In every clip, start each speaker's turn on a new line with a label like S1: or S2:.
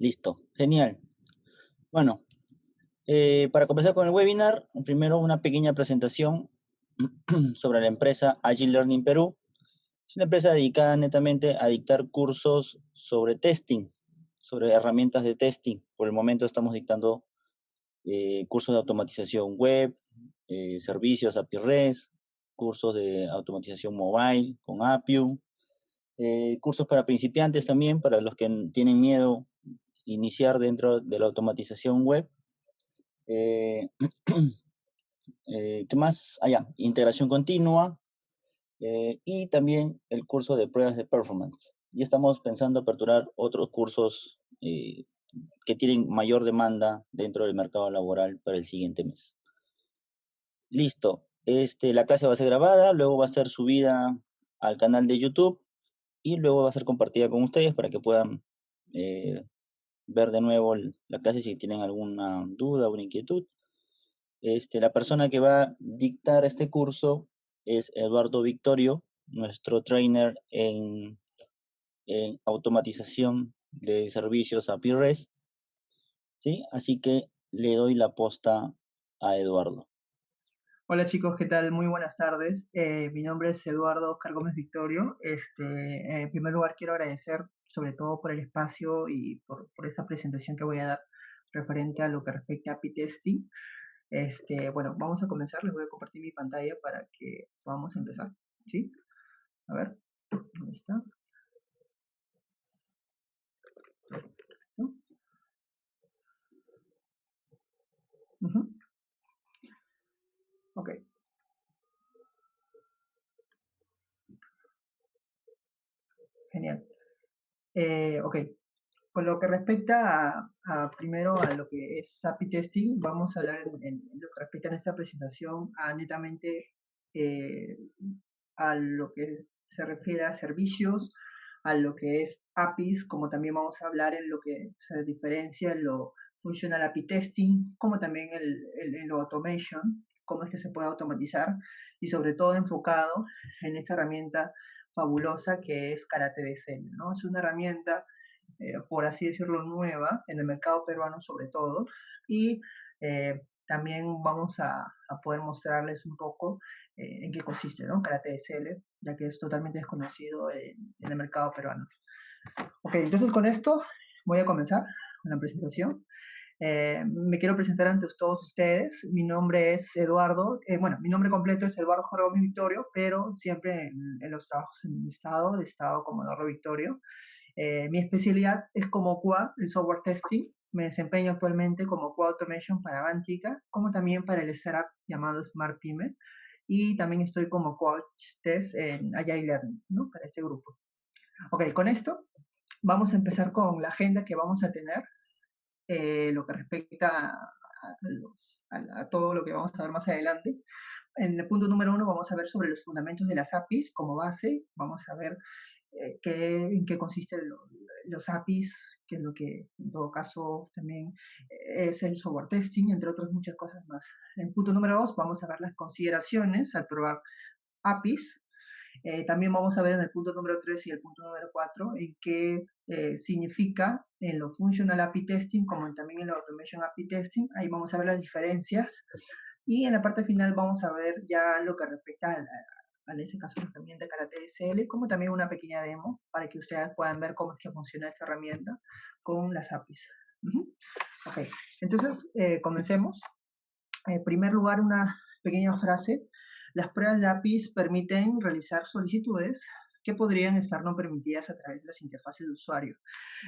S1: Listo, genial. Bueno, para comenzar con el webinar, primero una pequeña presentación sobre la empresa Agile Learning Perú. Es una empresa dedicada netamente a dictar cursos sobre testing, sobre herramientas de testing. Por el momento estamos dictando cursos de automatización web, servicios API REST, cursos de automatización mobile con Appium, cursos para principiantes también, para los que tienen miedo iniciar dentro de la automatización web. ¿Qué más? Integración continua y también el curso de pruebas de performance. Y estamos pensando aperturar otros cursos que tienen mayor demanda dentro del mercado laboral para el siguiente mes. Listo. La clase va a ser grabada, luego va a ser subida al canal de YouTube y luego va a ser compartida con ustedes para que puedan ver de nuevo la clase si tienen alguna duda o una inquietud. La persona que va a dictar este curso es Eduardo Victorio, nuestro trainer en automatización de servicios API REST, ¿sí? Así que le doy la posta a Eduardo.
S2: Hola chicos, ¿qué tal? Muy buenas tardes. Mi nombre es Eduardo Oscar Gómez Victorio. En primer lugar quiero agradecer sobre todo por el espacio y por esta presentación que voy a dar referente a lo que respecta a API Testing. Bueno, vamos a comenzar. Les voy a compartir mi pantalla para que podamos empezar. ¿Sí? A ver, ¿dónde está? ¿Listo? Ok. Genial. Ok. Con lo que respecta primero a lo que es API Testing, vamos a hablar en lo que respecta en esta presentación a netamente eh, a lo que se refiere a servicios, a lo que es APIs, como también vamos a hablar en lo que se diferencia en lo Functional API Testing, como también en lo Automation, cómo es que se puede automatizar y sobre todo enfocado en esta herramienta fabulosa que es Karate DSL, ¿no? Es una herramienta por así decirlo, nueva en el mercado peruano sobre todo. Y también vamos a poder mostrarles un poco en qué consiste, ¿no? Karate SL, ya que es totalmente desconocido en el mercado peruano. Ok, entonces con esto voy a comenzar con la presentación. Me quiero presentar ante todos ustedes. Mi nombre es Eduardo. Bueno, mi nombre completo es Eduardo Jorge Gómez Victorio, pero siempre en los trabajos en mi estado, he estado como Eduardo Victorio. Mi especialidad es como QA, el software testing. Me desempeño actualmente como QA Automation para Avantica, como también para el startup llamado Smart Pyme. Y también estoy como coach test en Agile Learning, ¿no? Para este grupo. Ok, con esto vamos a empezar con la agenda que vamos a tener, lo que respecta a todo lo que vamos a ver más adelante. En el punto número 1 vamos a ver sobre los fundamentos de las APIs como base. Vamos a ver en qué consisten los APIs, que es lo que en todo caso también es el software testing, entre otras muchas cosas más. En el punto número 2 vamos a ver las consideraciones al probar APIs. También vamos a ver en el punto número 3 y el punto número 4 en qué significa en lo Functional API Testing como también en lo Automation API Testing. Ahí vamos a ver las diferencias. Y en la parte final vamos a ver ya lo que respecta en ese caso la herramienta Karate DSL, como también una pequeña demo para que ustedes puedan ver cómo es que funciona esta herramienta con las APIs. Ok, entonces comencemos. En primer lugar, una pequeña frase. Las pruebas de APIs permiten realizar solicitudes que podrían estar no permitidas a través de las interfaces de usuario.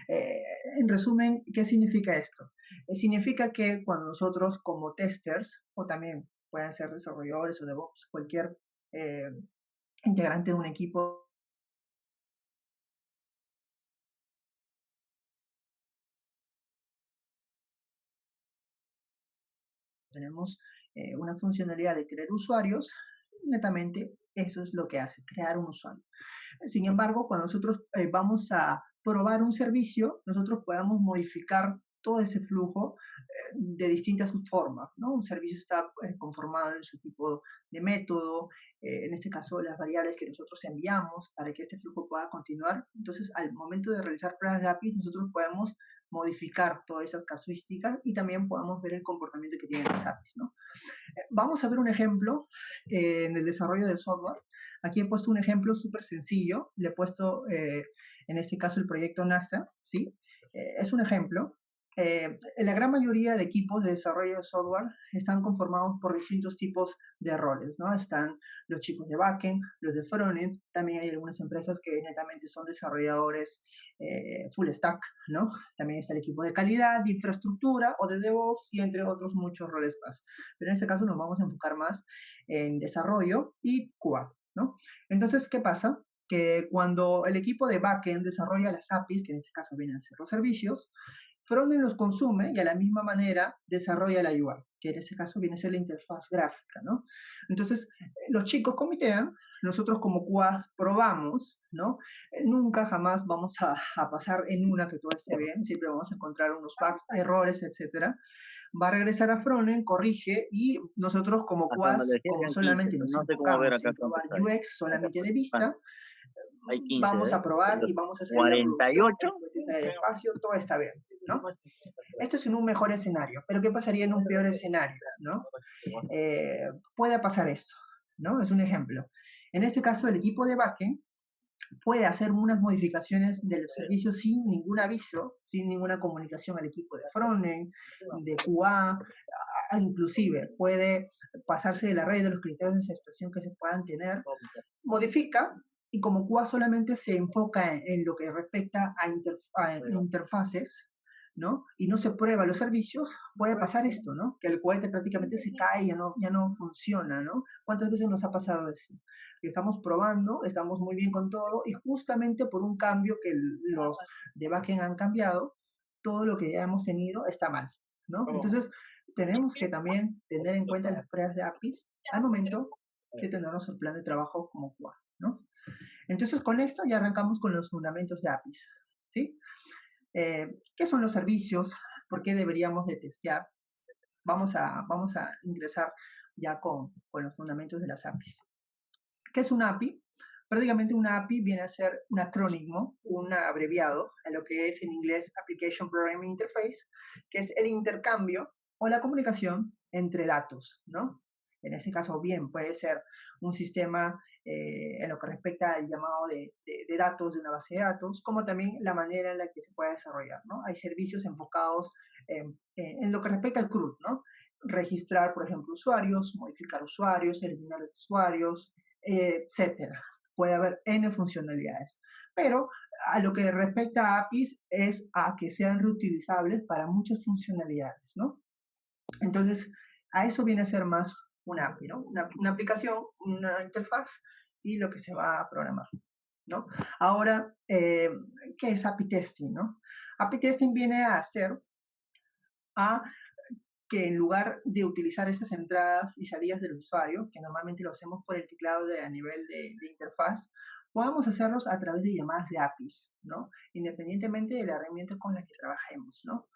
S2: Eh, en resumen, ¿qué significa esto? Significa que cuando nosotros como testers, o también pueden ser desarrolladores o DevOps, cualquier integrante de un equipo, tenemos una funcionalidad de crear usuarios, netamente eso es lo que hace, crear un usuario. Sin embargo, cuando nosotros vamos a probar un servicio, nosotros podemos modificar todo ese flujo de distintas formas, ¿no? Un servicio está conformado en su tipo de método, en este caso las variables que nosotros enviamos para que este flujo pueda continuar. Entonces, al momento de realizar pruebas de APIs, nosotros podemos modificar todas esas casuísticas y también podemos ver el comportamiento que tienen las APIs, ¿no? Vamos a ver un ejemplo en el desarrollo del software. Aquí he puesto un ejemplo súper sencillo. Le he puesto, en este caso, el proyecto NASA, ¿sí? Es un ejemplo. La gran mayoría de equipos de desarrollo de software están conformados por distintos tipos de roles, ¿no? Están los chicos de backend, los de frontend, también hay algunas empresas que netamente son desarrolladores full stack, ¿no? También está el equipo de calidad, de infraestructura o de DevOps y entre otros muchos roles más. Pero en este caso nos vamos a enfocar más en desarrollo y QA, ¿no? Entonces, ¿qué pasa? Que cuando el equipo de backend desarrolla las APIs, que en este caso vienen a ser los servicios, frontend los consume y a la misma manera desarrolla la UI, que en este caso viene a ser la interfaz gráfica, ¿no? Entonces, los chicos comitean, nosotros como QA probamos, ¿no? Nunca jamás vamos a pasar en una que todo esté bien, siempre vamos a encontrar unos bugs, errores, etcétera. Va a regresar a frontend, corrige y nosotros como
S1: Hasta donde
S2: QAs,
S1: decía
S2: como
S1: habían 15,
S2: solamente
S1: pero
S2: nos
S1: no sé cómo ver
S2: enfocamos
S1: acá
S2: en probar
S1: cuántos hay.
S2: UX solamente de vista,
S1: Hay 15,
S2: vamos
S1: ¿ves?
S2: a probar
S1: Los
S2: y vamos a hacer la producción,
S1: 48.
S2: el espacio, todo está bien, ¿no? Esto es en un mejor escenario, pero ¿qué pasaría en un peor escenario, no? Puede pasar esto, ¿no? Es un ejemplo. En este caso, el equipo de backend puede hacer unas modificaciones del servicio sin ningún aviso, sin ninguna comunicación al equipo de frontend, de QA, inclusive puede pasarse de la red de los criterios de aceptación que se puedan tener, modifica y como QA solamente se enfoca en lo que respecta a interfaces, ¿no? Y no se prueba los servicios, puede pasar esto, ¿no? Que el cohete prácticamente se cae y ya no funciona, ¿no? ¿Cuántas veces nos ha pasado eso? Que estamos probando, estamos muy bien con todo y justamente por un cambio que los de backend han cambiado, todo lo que ya hemos tenido está mal, ¿no? Entonces, tenemos que también tener en cuenta las pruebas de APIs al momento de tener nuestro plan de trabajo como QA, ¿no? Entonces, con esto ya arrancamos con los fundamentos de APIs, ¿sí? ¿Qué son los servicios? ¿Por qué deberíamos de testear? Vamos a ingresar ya con los fundamentos de las APIs. ¿Qué es una API? Prácticamente una API viene a ser un acrónimo, un abreviado, a lo que es en inglés Application Programming Interface, que es el intercambio o la comunicación entre datos, ¿no? En ese caso, bien, puede ser un sistema en lo que respecta al llamado de datos de una base de datos, como también la manera en la que se puede desarrollar, ¿no? Hay servicios enfocados en lo que respecta al CRUD, ¿no? Registrar, por ejemplo, usuarios, modificar usuarios, eliminar usuarios, etcétera. Puede haber N funcionalidades. Pero a lo que respecta a APIs es a que sean reutilizables para muchas funcionalidades, ¿no? Entonces, a eso viene a ser más una API, ¿no? Una aplicación, una interfaz y lo que se va a programar, ¿no? Ahora, ¿qué es API testing, no? API testing viene a ser a que en lugar de utilizar esas entradas y salidas del usuario, que normalmente lo hacemos por el teclado a nivel de interfaz, podamos hacerlos a través de llamadas de APIs, ¿no? Independientemente de la herramienta con la que trabajemos, ¿no?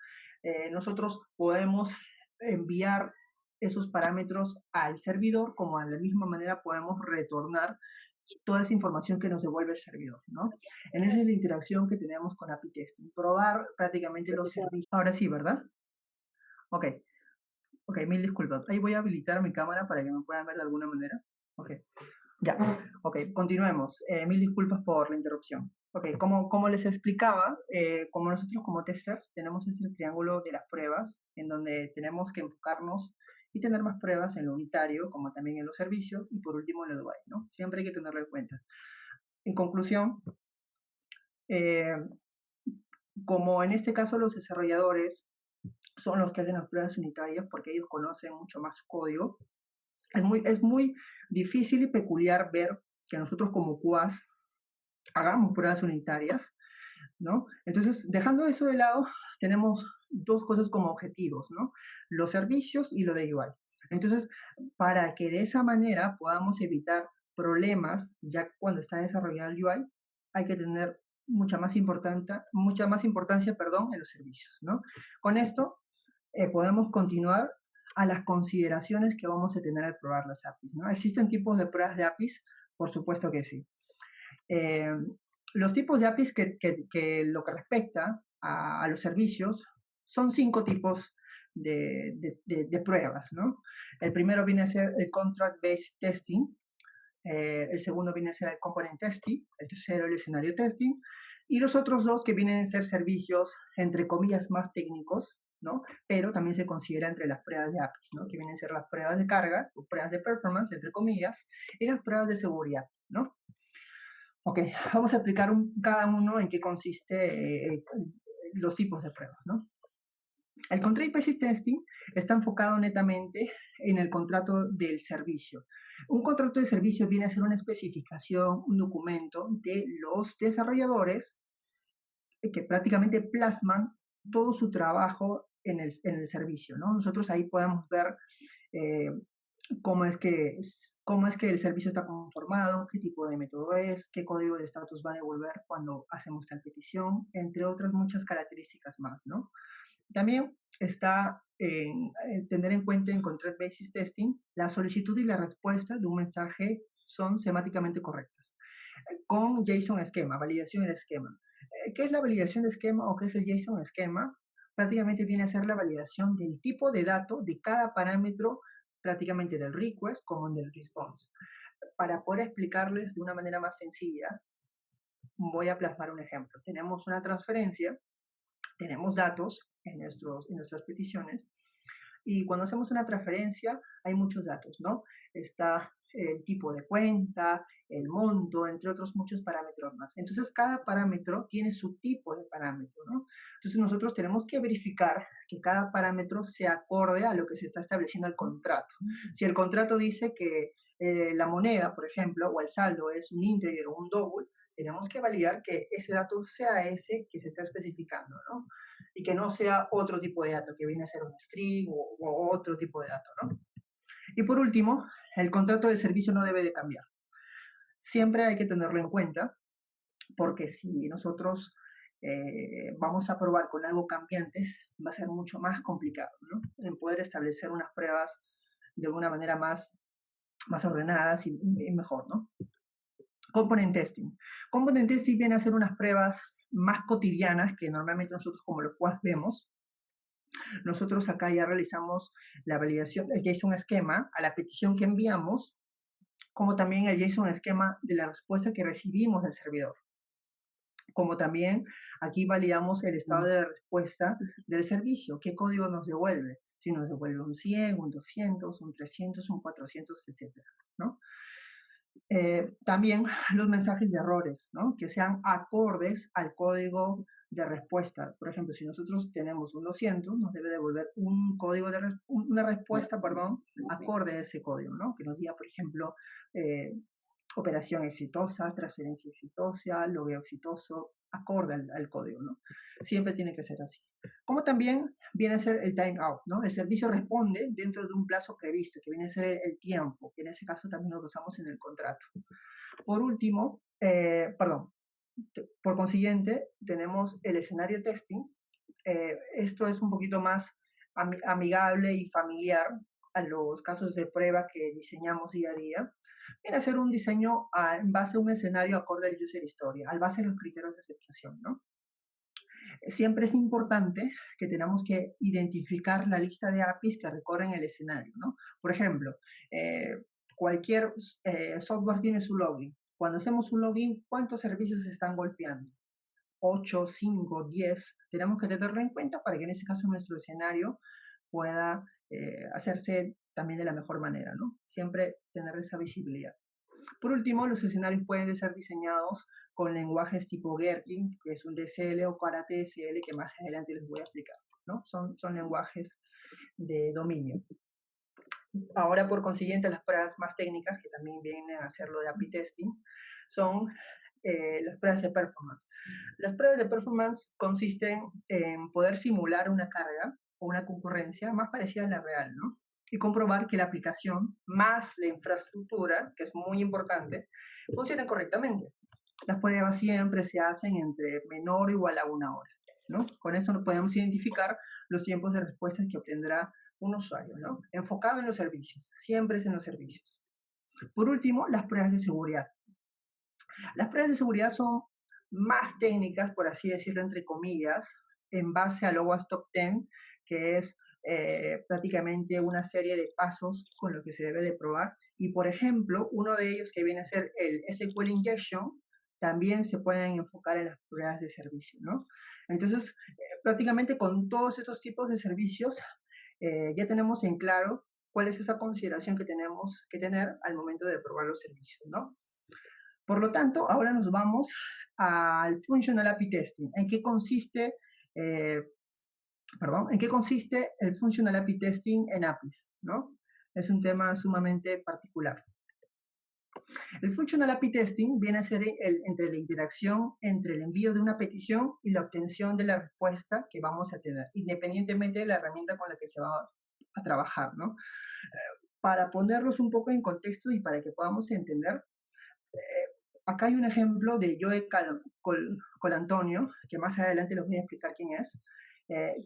S2: Nosotros podemos enviar esos parámetros al servidor, como a la misma manera podemos retornar toda esa información que nos devuelve el servidor, ¿no? En esa es la interacción que tenemos con API Testing, probar prácticamente los servicios. Ahora sí, ¿verdad? Ok. Ok, mil disculpas. Ahí voy a habilitar mi cámara para que me puedan ver de alguna manera. Ok, ya. Ok, continuemos. Mil disculpas por la interrupción. Ok, como les explicaba, como nosotros como testers tenemos este triángulo de las pruebas en donde tenemos que enfocarnos y tener más pruebas en lo unitario, como también en los servicios, y por último en lo UI, ¿no? Siempre hay que tenerlo en cuenta. En conclusión, eh, como en este caso los desarrolladores son los que hacen las pruebas unitarias porque ellos conocen mucho más su código, es muy difícil y peculiar ver que nosotros como QAs hagamos pruebas unitarias, ¿no? Entonces, dejando eso de lado, tenemos dos cosas como objetivos, ¿no? Los servicios y lo de UI. Entonces, para que de esa manera podamos evitar problemas ya cuando está desarrollado el UI, hay que tener mucha más importancia, perdón, en los servicios, ¿no? Con esto podemos continuar a las consideraciones que vamos a tener al probar las APIs, ¿no? ¿Existen tipos de pruebas de APIs? Por supuesto que sí. Los tipos de APIs que lo que respecta a los servicios son 5 tipos de pruebas, ¿no? El primero viene a ser el Contract-Based Testing, el segundo viene a ser el Component Testing, el tercero el Escenario Testing, y los otros dos que vienen a ser servicios, entre comillas, más técnicos, ¿no? Pero también se considera entre las pruebas de APIs, ¿no? Que vienen a ser las pruebas de carga, o pruebas de performance, entre comillas, y las pruebas de seguridad, ¿no? Ok, vamos a explicar cada uno en qué consiste los tipos de pruebas, ¿no? El Contract-Based Testing está enfocado netamente en el contrato del servicio. Un contrato de servicio viene a ser una especificación, un documento de los desarrolladores que prácticamente plasman todo su trabajo en el servicio, ¿no? Nosotros ahí podemos ver eh, cómo es que el servicio está conformado, qué tipo de método es, qué código de estatus va a devolver cuando hacemos tal petición, entre otras muchas características más, ¿no? También está tener en cuenta en Contract Basis Testing, la solicitud y la respuesta de un mensaje son semánticamente correctas. Con JSON esquema, validación del esquema. ¿Qué es la validación de esquema o qué es el JSON esquema? Prácticamente viene a ser la validación del tipo de dato de cada parámetro, prácticamente del request como del response. Para poder explicarles de una manera más sencilla, voy a plasmar un ejemplo. Tenemos una transferencia, tenemos datos en nuestras peticiones, y cuando hacemos una transferencia hay muchos datos, ¿no? Está el tipo de cuenta, el monto, entre otros muchos parámetros más. Entonces, cada parámetro tiene su tipo de parámetro, ¿no? Entonces, nosotros tenemos que verificar que cada parámetro se acorde a lo que se está estableciendo el contrato. Si el contrato dice que la moneda, por ejemplo, o el saldo es un integer o un double, tenemos que validar que ese dato sea ese que se está especificando, ¿no? Y que no sea otro tipo de dato, que viene a ser un string o otro tipo de dato, ¿no? Y por último, el contrato de servicio no debe de cambiar. Siempre hay que tenerlo en cuenta, porque si nosotros vamos a probar con algo cambiante, va a ser mucho más complicado, ¿no? En poder establecer unas pruebas de alguna manera más ordenadas y mejor, ¿no? Component testing. Component testing viene a ser unas pruebas más cotidianas que normalmente nosotros como los QAs vemos. Nosotros acá ya realizamos la validación del JSON esquema a la petición que enviamos, como también el JSON esquema de la respuesta que recibimos del servidor. Como también aquí validamos el estado de respuesta del servicio, qué código nos devuelve, si nos devuelve un 100, un 200, un 300, un 400, etc., ¿no? También los mensajes de errores, ¿no? Que sean acordes al código de respuesta. Por ejemplo, si nosotros tenemos un 200, nos debe devolver un código una respuesta, perdón, acorde a ese código, ¿no? Que nos diga, por ejemplo, operación exitosa, transferencia exitosa, logueo exitoso, acorde al código, ¿no? Siempre tiene que ser así. Como también viene a ser el timeout, ¿no? El servicio responde dentro de un plazo previsto, que viene a ser el tiempo, que en ese caso también lo usamos en el contrato. Por último, por consiguiente, tenemos el escenario testing. Esto es un poquito más amigable y familiar a los casos de prueba que diseñamos día a día. Viene a ser un diseño en base a un escenario acorde al user story, al base de los criterios de aceptación, ¿no? Siempre es importante que tenemos que identificar la lista de APIs que recorren el escenario, ¿no? Por ejemplo, cualquier software tiene su login. Cuando hacemos un login, ¿cuántos servicios se están golpeando? 8, 5, 10. Tenemos que tenerlo en cuenta para que en ese caso nuestro escenario pueda hacerse también de la mejor manera, ¿no? Siempre tener esa visibilidad. Por último, los escenarios pueden ser diseñados con lenguajes tipo Gherkin, que es un DSL, o Karate DSL, que más adelante les voy a explicar, ¿no? Son lenguajes de dominio. Ahora, por consiguiente, las pruebas más técnicas, que también vienen a hacer lo de API testing, son las pruebas de performance. Las pruebas de performance consisten en poder simular una carga o una concurrencia más parecida a la real, ¿no? Y comprobar que la aplicación más la infraestructura, que es muy importante, funcionen correctamente. Las pruebas siempre se hacen entre menor o igual a 1 hora, ¿no? Con eso podemos identificar los tiempos de respuesta que obtendrá un usuario, ¿no? Enfocado en los servicios, siempre es en los servicios. Por último, las pruebas de seguridad. Las pruebas de seguridad son más técnicas, por así decirlo, entre comillas, en base al OWASP Top 10, que es prácticamente una serie de pasos con lo que se debe de probar. Y, por ejemplo, uno de ellos que viene a ser el SQL Injection, también se pueden enfocar en las pruebas de servicio, ¿no? Entonces, prácticamente con todos estos tipos de servicios, ya tenemos en claro cuál es esa consideración que tenemos que tener al momento de probar los servicios, ¿no? Por lo tanto, ahora nos vamos al Functional API Testing. Eh, ¿En qué consiste el Functional API Testing en APIs? ¿No? Es un tema sumamente particular. El Functional API Testing viene a ser entre la interacción entre el envío de una petición y la obtención de la respuesta que vamos a tener, independientemente de la herramienta con la que se va a trabajar, ¿no? Para ponerlos un poco en contexto y para que podamos entender, acá hay un ejemplo de Joe Colantonio, que más adelante les voy a explicar quién es.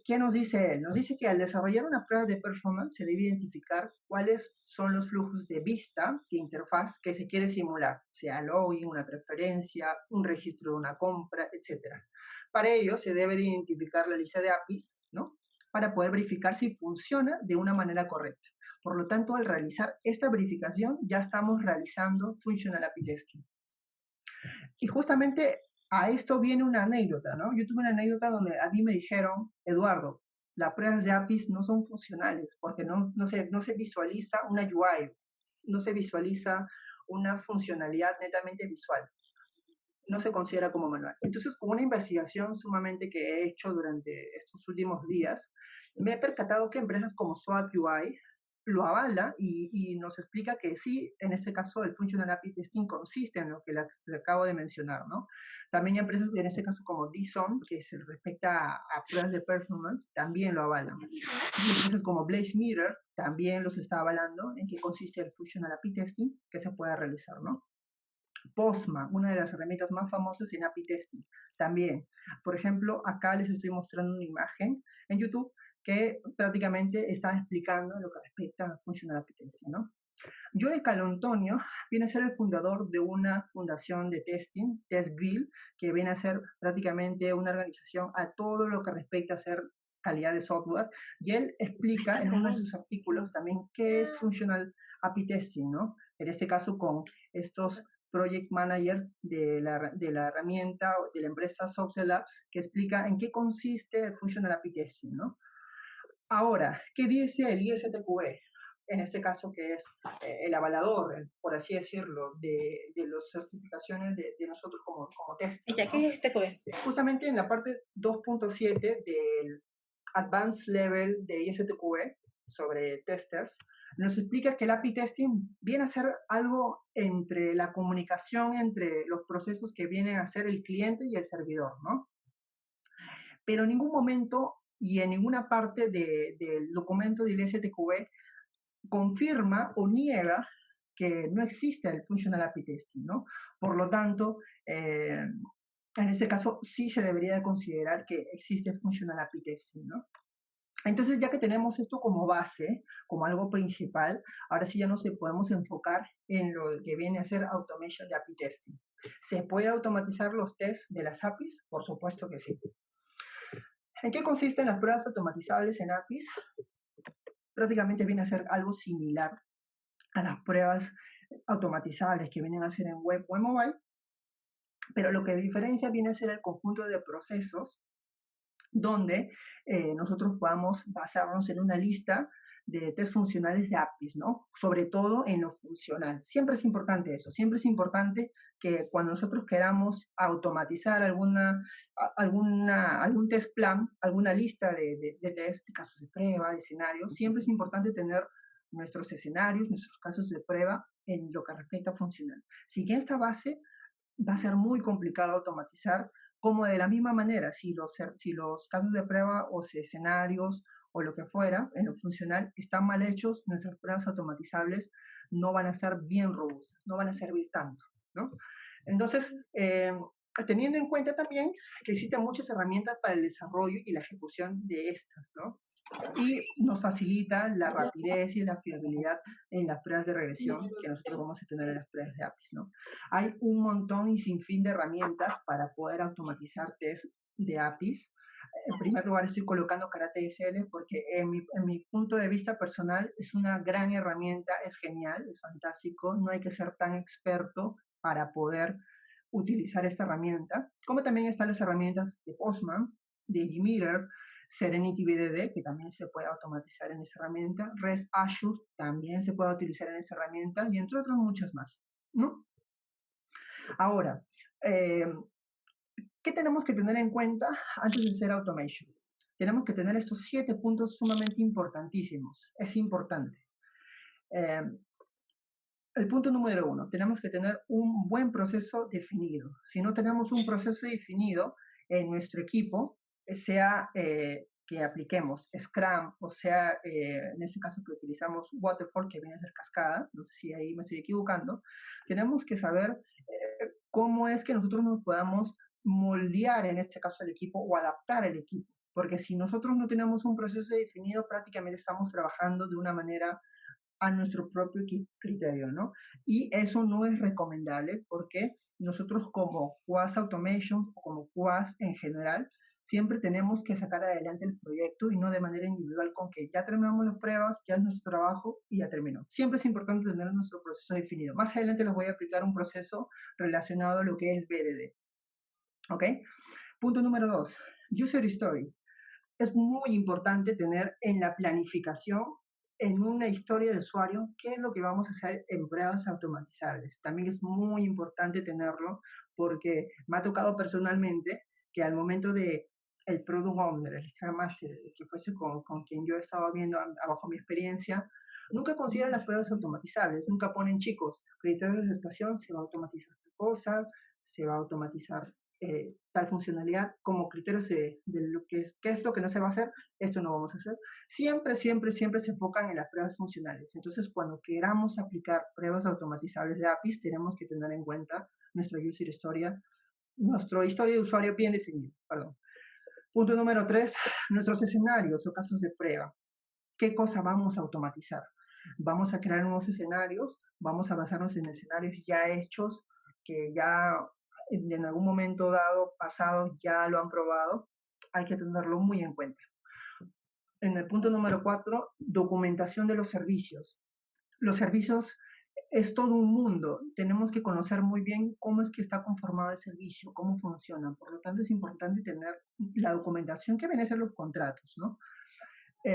S2: ¿Qué nos dice él? Nos dice que al desarrollar una prueba de performance se debe identificar cuáles son los flujos de vista, de interfaz que se quiere simular, sea login, una preferencia, un registro de una compra, etc. Para ello se debe de identificar la lista de APIs, ¿no? Para poder verificar si funciona de una manera correcta. Por lo tanto, al realizar esta verificación, ya estamos realizando Functional API Testing. Y justamente a esto viene una anécdota, ¿no? Yo tuve una anécdota donde a mí me dijeron, Eduardo, las pruebas de APIs no son funcionales porque no se visualiza una UI, no se visualiza una funcionalidad netamente visual, no se considera como manual. Entonces, con una investigación sumamente que he hecho durante estos últimos días, me he percatado que empresas como SOAP UI lo avala y nos explica que sí, en este caso el Functional API Testing consiste en lo que les acabo de mencionar, ¿no? También empresas, en este caso como DSON, que se respecta a pruebas de performance, también lo avalan. Y empresas como Blaze Mirror también los está avalando en qué consiste el Functional API Testing que se puede realizar, ¿no? Postman, una de las herramientas más famosas en API Testing, también. Por ejemplo, acá les estoy mostrando una imagen en YouTube que prácticamente está explicando lo que respecta a Functional API Testing, ¿no? Joe Colantonio viene a ser el fundador de una fundación de testing, TestGuild, que viene a ser prácticamente una organización a todo lo que respecta a hacer calidad de software, y él explica en uno de sus artículos también qué es Functional API Testing, ¿no? En este caso con estos project manager de la herramienta de la empresa Software Labs, que explica en qué consiste el Functional API Testing, ¿no? Ahora, ¿qué dice el ISTQB? En este caso, que es el avalador, por así decirlo, de las certificaciones de nosotros como testers,
S3: ¿Ya qué es ISTQB?
S2: Justamente en la parte 2.7 del Advanced Level de ISTQB sobre testers, nos explica que el API Testing viene a ser algo entre la comunicación entre los procesos que vienen a ser el cliente y el servidor, ¿no? Pero en ningún momento y en ninguna parte del documento del ISTQB confirma o niega que no existe el Functional API Testing, ¿no? Por lo tanto, en este caso sí se debería de considerar que existe Functional API Testing, ¿no? Entonces, ya que tenemos esto como base, como algo principal, ahora sí ya nos podemos enfocar en lo que viene a ser Automation de API Testing. ¿Se puede automatizar los tests de las APIs? Por supuesto que sí. ¿En qué consisten las pruebas automatizables en APIs? Prácticamente viene a ser algo similar a las pruebas automatizables que vienen a ser en web o en mobile, pero lo que diferencia viene a ser el conjunto de procesos donde nosotros podamos basarnos en una lista de test funcionales de APIs, ¿no? Sobre todo en lo funcional. Siempre es importante eso, siempre es importante que cuando nosotros queramos automatizar algún test plan, alguna lista de test, de casos de prueba, de escenarios, siempre es importante tener nuestros escenarios, nuestros casos de prueba en lo que respecta a funcional. Si en esta base va a ser muy complicado automatizar, como de la misma manera, si los casos de prueba o escenarios o lo que fuera, en lo funcional, están mal hechos, nuestras pruebas automatizables no van a ser bien robustas, no van a servir tanto, ¿no? Entonces, teniendo en cuenta también que existen muchas herramientas para el desarrollo y la ejecución de estas, ¿no? Y nos facilita la rapidez y la fiabilidad en las pruebas de regresión que nosotros vamos a tener en las pruebas de APIs, ¿no? Hay un montón y sin fin de herramientas para poder automatizar test de APIs. En primer lugar, estoy colocando Karate SL porque en mi punto de vista personal es una gran herramienta, es genial, es fantástico, no hay que ser tan experto para poder utilizar esta herramienta, como también están las herramientas de Postman, de Gmeter, Serenity BDD, que también se puede automatizar en esa herramienta, REST Assured también se puede utilizar en esa herramienta, y entre otras muchas más, ¿no? Ahora, ¿qué tenemos que tener en cuenta antes de hacer automation? Tenemos que tener estos 7 puntos sumamente importantísimos. Es importante. El punto número 1, tenemos que tener un buen proceso definido. Si no tenemos un proceso definido en nuestro equipo, sea que apliquemos Scrum, o sea, en este caso que utilizamos Waterfall, que viene a ser cascada, no sé si ahí me estoy equivocando, tenemos que saber cómo es que nosotros nos podamos moldear, en este caso, el equipo o adaptar el equipo. Porque si nosotros no tenemos un proceso definido, prácticamente estamos trabajando de una manera a nuestro propio criterio, ¿no? Y eso no es recomendable porque nosotros como QAS Automation o como QAS en general, siempre tenemos que sacar adelante el proyecto y no de manera individual con que ya terminamos las pruebas, ya es nuestro trabajo y ya terminó. Siempre es importante tener nuestro proceso definido. Más adelante les voy a aplicar un proceso relacionado a lo que es BDD. ¿Ok? Punto número 2, User Story. Es muy importante tener en la planificación, en una historia de usuario, qué es lo que vamos a hacer en pruebas automatizables. También es muy importante tenerlo porque me ha tocado personalmente que al momento de el Product Owner, el Scrum Master, que fuese con quien yo estaba viendo abajo mi experiencia, nunca consideran las pruebas automatizables, nunca ponen chicos, criterios de aceptación, se va a automatizar esta cosa, se va a automatizar tal funcionalidad como criterios de lo que es, qué es lo que no se va a hacer, esto no vamos a hacer. Siempre, siempre, siempre se enfocan en las pruebas funcionales. Entonces, cuando queramos aplicar pruebas automatizables de APIs, tenemos que tener en cuenta nuestra user historia, nuestra historia de usuario bien definido, perdón. Punto número 3, nuestros escenarios o casos de prueba. ¿Qué cosa vamos a automatizar? Vamos a crear nuevos escenarios, vamos a basarnos en escenarios ya hechos, que ya en algún momento dado, pasado, ya lo han probado. Hay que tenerlo muy en cuenta. En el punto número 4, documentación de los servicios. Los servicios es todo un mundo. Tenemos que conocer muy bien cómo es que está conformado el servicio, cómo funciona. Por lo tanto, es importante tener la documentación que viene a ser los contratos, ¿no?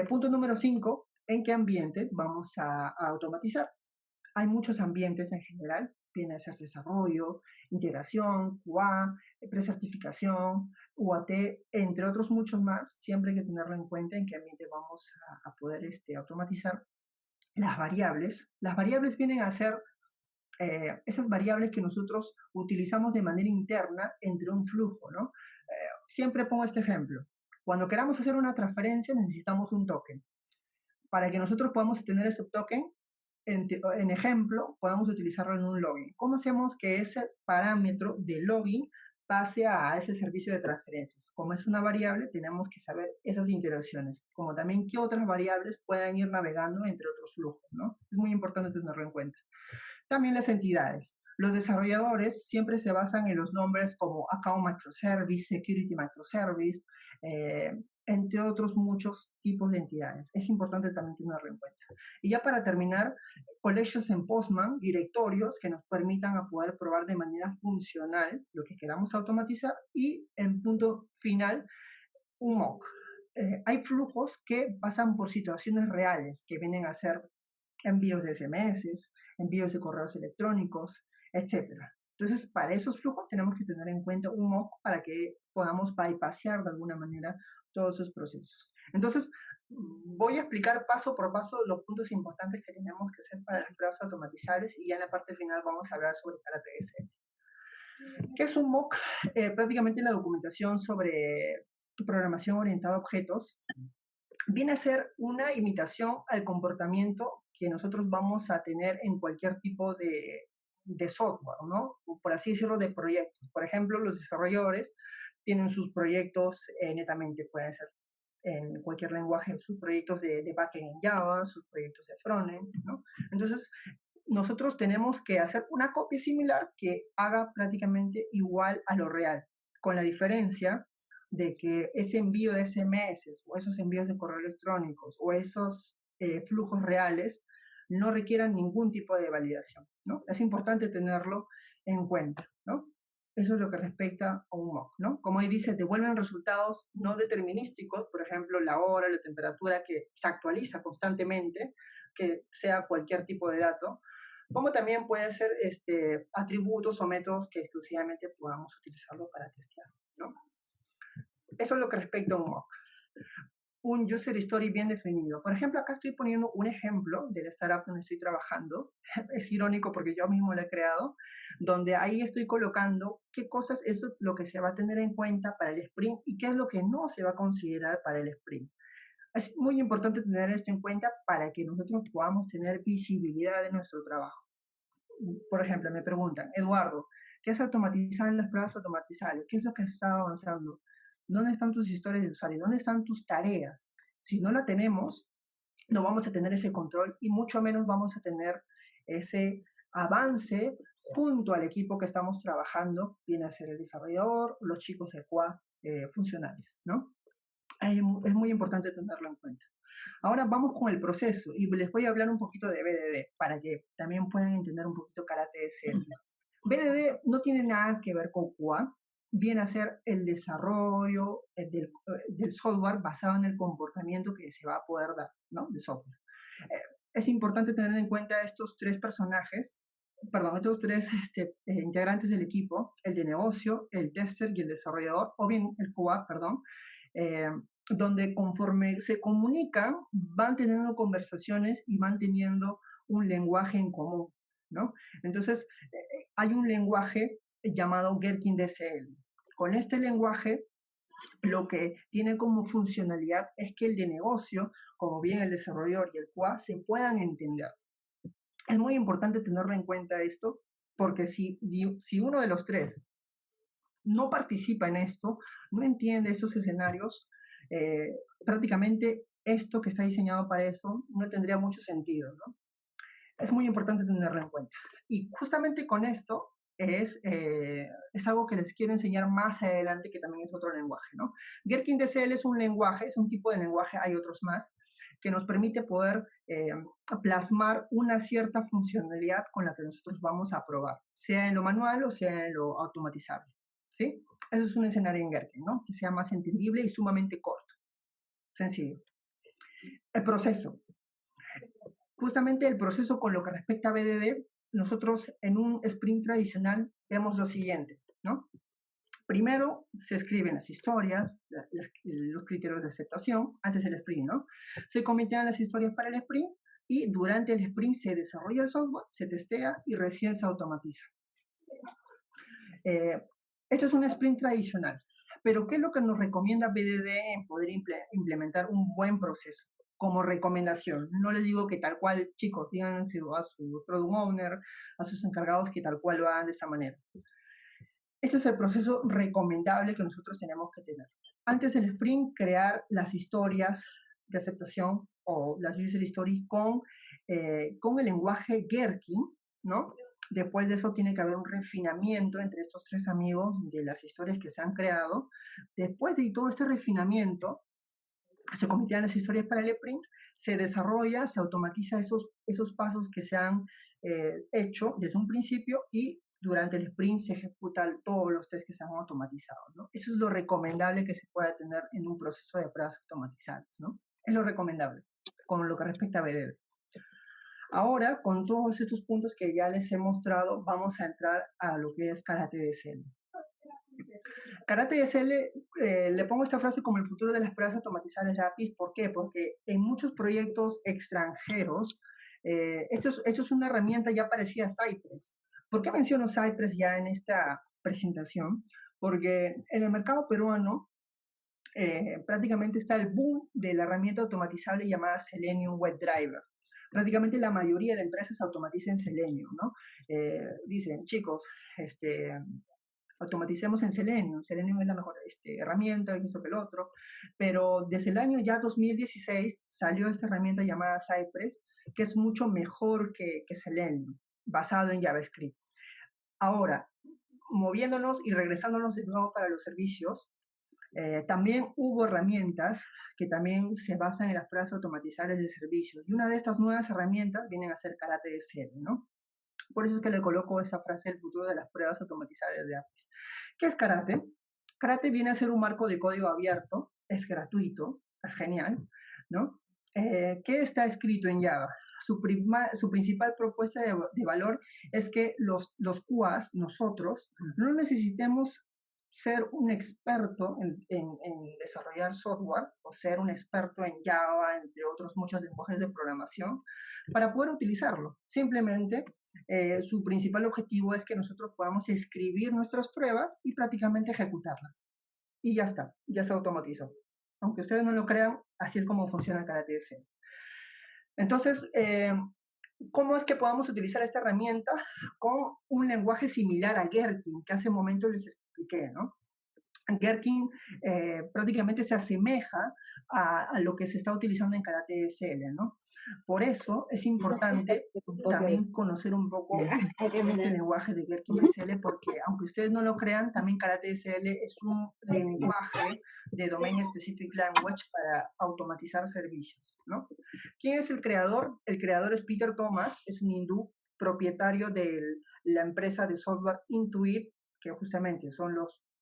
S2: Punto número 5, ¿en qué ambiente vamos a automatizar? Hay muchos ambientes en general, viene a ser desarrollo, integración, QA, precertificación, UAT, entre otros muchos más. Siempre hay que tenerlo en cuenta en qué ambiente vamos a poder automatizar. Las variables vienen a ser esas variables que nosotros utilizamos de manera interna entre un flujo, ¿no? Siempre pongo este ejemplo. Cuando queramos hacer una transferencia necesitamos un token. Para que nosotros podamos tener ese token, en ejemplo, podamos utilizarlo en un login. ¿Cómo hacemos que ese parámetro de login pase a ese servicio de transferencias? Como es una variable, tenemos que saber esas interacciones, como también qué otras variables puedan ir navegando entre otros flujos, ¿no? Es muy importante tenerlo en cuenta. También las entidades. Los desarrolladores siempre se basan en los nombres como Account Microservice, Security Microservice, entre otros muchos tipos de entidades. Es importante también tenerlo en cuenta. Y ya para terminar, collections en Postman, directorios que nos permitan a poder probar de manera funcional lo que queramos automatizar y en punto final, un mock. Hay flujos que pasan por situaciones reales que vienen a ser envíos de SMS, envíos de correos electrónicos, etcétera. Entonces, para esos flujos tenemos que tener en cuenta un mock para que podamos bypassear de alguna manera todos esos procesos. Entonces, voy a explicar paso por paso los puntos importantes que tenemos que hacer para las pruebas automatizables y ya en la parte final vamos a hablar sobre Karate SL. ¿Qué es un mock? Prácticamente la documentación sobre programación orientada a objetos viene a ser una imitación al comportamiento que nosotros vamos a tener en cualquier tipo de software, ¿no? Por así decirlo, de proyectos. Por ejemplo, los desarrolladores tienen sus proyectos netamente, pueden ser en cualquier lenguaje, sus proyectos de backend en Java, sus proyectos de frontend, ¿no? Entonces, nosotros tenemos que hacer una copia similar que haga prácticamente igual a lo real, con la diferencia de que ese envío de SMS o esos envíos de correo electrónicos o esos flujos reales no requieran ningún tipo de validación, ¿no? Es importante tenerlo en cuenta, ¿no? Eso es lo que respecta a un mock, ¿no? Como ahí dice, devuelven resultados no determinísticos, por ejemplo, la hora, la temperatura que se actualiza constantemente, que sea cualquier tipo de dato, como también puede ser atributos o métodos que exclusivamente podamos utilizarlo para testear, ¿no? Eso es lo que respecta a un mock. Un user story bien definido. Por ejemplo, acá estoy poniendo un ejemplo del startup donde estoy trabajando. Es irónico porque yo mismo lo he creado, donde ahí estoy colocando qué cosas es lo que se va a tener en cuenta para el sprint y qué es lo que no se va a considerar para el sprint. Es muy importante tener esto en cuenta para que nosotros podamos tener visibilidad de nuestro trabajo. Por ejemplo, me preguntan, Eduardo, ¿qué es automatizar en las pruebas automatizables? ¿Qué es lo que está avanzando? ¿Dónde están tus historias de usuario? ¿Dónde están tus tareas? Si no la tenemos, no vamos a tener ese control y mucho menos vamos a tener ese avance junto al equipo que estamos trabajando, viene a ser el desarrollador, los chicos de QA funcionales, ¿no? Es muy importante tenerlo en cuenta. Ahora vamos con el proceso y les voy a hablar un poquito de BDD para que también puedan entender un poquito Karate DCL. BDD no tiene nada que ver con QA, viene a ser el desarrollo del software basado en el comportamiento que se va a poder dar, ¿no? De software. Es importante tener en cuenta estos tres personajes, perdón, estos tres integrantes del equipo, el de negocio, el tester y el desarrollador, o bien el QA, perdón, eh, donde conforme se comunican, van teniendo conversaciones y van teniendo un lenguaje en común, ¿no? Entonces, hay un lenguaje llamado Gherkin DSL. Con este lenguaje, lo que tiene como funcionalidad es que el de negocio, como bien el desarrollador y el QA, se puedan entender. Es muy importante tenerlo en cuenta esto, porque si uno de los tres no participa en esto, no entiende esos escenarios, prácticamente esto que está diseñado para eso no tendría mucho sentido, ¿no? Es muy importante tenerlo en cuenta. Y justamente con esto es algo que les quiero enseñar más adelante, que también es otro lenguaje, ¿no? Gherkin DCL es un lenguaje, es un tipo de lenguaje, hay otros más, que nos permite poder plasmar una cierta funcionalidad con la que nosotros vamos a probar, sea en lo manual o sea en lo automatizable, ¿sí? Eso es un escenario en Gherkin, ¿no? Que sea más entendible y sumamente corto, sencillo. El proceso. Justamente el proceso con lo que respecta a BDD, nosotros en un sprint tradicional vemos lo siguiente, ¿no? Primero se escriben las historias, los criterios de aceptación, antes del sprint, ¿no? Se cometen las historias para el sprint y durante el sprint se desarrolla el software, se testea y recién se automatiza. Esto es un sprint tradicional, pero ¿qué es lo que nos recomienda BDD en poder implementar un buen proceso? Como recomendación, no les digo que tal cual, chicos, díganse a su product owner, a sus encargados que tal cual lo hagan de esa manera. Este es el proceso recomendable que nosotros tenemos que tener. Antes del sprint, crear las historias de aceptación o las user stories con el lenguaje Gherkin, ¿no? Después de eso tiene que haber un refinamiento entre estos tres amigos de las historias que se han creado. Después de todo este refinamiento, se cometían las historias para el sprint, se desarrolla, se automatiza esos pasos que se han hecho desde un principio y durante el sprint se ejecutan todos los tests que se han automatizado, ¿no? Eso es lo recomendable que se pueda tener en un proceso de pruebas automatizadas, ¿no? Es lo recomendable, con lo que respecta a BDD. Ahora, con todos estos puntos que ya les he mostrado, vamos a entrar a lo que es Karate DSL. Karate DSL, le pongo esta frase como el futuro de las pruebas automatizadas de APIs. ¿Por qué? Porque en muchos proyectos extranjeros, esto es una herramienta ya parecida a Cypress. ¿Por qué menciono Cypress ya en esta presentación? Porque en el mercado peruano prácticamente está el boom de la herramienta automatizable llamada Selenium WebDriver. prácticamente la mayoría de empresas automatiza en Selenium, ¿no? Dicen, chicos, automaticemos en Selenium. Selenium es la mejor herramienta, y esto que el otro. Pero desde el año ya 2016 salió esta herramienta llamada Cypress, que es mucho mejor que Selenium, basado en JavaScript. Ahora, moviéndonos y regresándonos de nuevo para los servicios, también hubo herramientas que también se basan en las pruebas automatizables de servicios. Y una de estas nuevas herramientas vienen a ser Karate DSL, ¿no? Por eso es que le coloco esa frase, el futuro de las pruebas automatizadas de APIs. ¿Qué es Karate? Karate viene a ser un marco de código abierto, es gratuito, es genial, ¿no? ¿Qué está escrito en Java? Su principal propuesta de valor es que los QAs, nosotros, no necesitemos ser un experto en desarrollar software o ser un experto en Java, entre otros muchos lenguajes de programación, para poder utilizarlo. Simplemente su principal objetivo es que nosotros podamos escribir nuestras pruebas y prácticamente ejecutarlas. Y ya está, ya se automatizó. Aunque ustedes no lo crean, así es como funciona el Karate DSL. Entonces, ¿cómo es que podamos utilizar esta herramienta? Con un lenguaje similar a Gherkin, que hace un momento les expliqué, ¿no? Gherkin prácticamente se asemeja a lo que se está utilizando en Karate DSL, ¿no? Por eso es importante también conocer un poco este lenguaje de Gherkin DSL, porque aunque ustedes no lo crean, también Karate DSL es un lenguaje de Domain Specific Language para automatizar servicios, ¿no? ¿Quién es el creador? El creador es Peter Thomas, es un hindú propietario de la empresa de software Intuit, que justamente son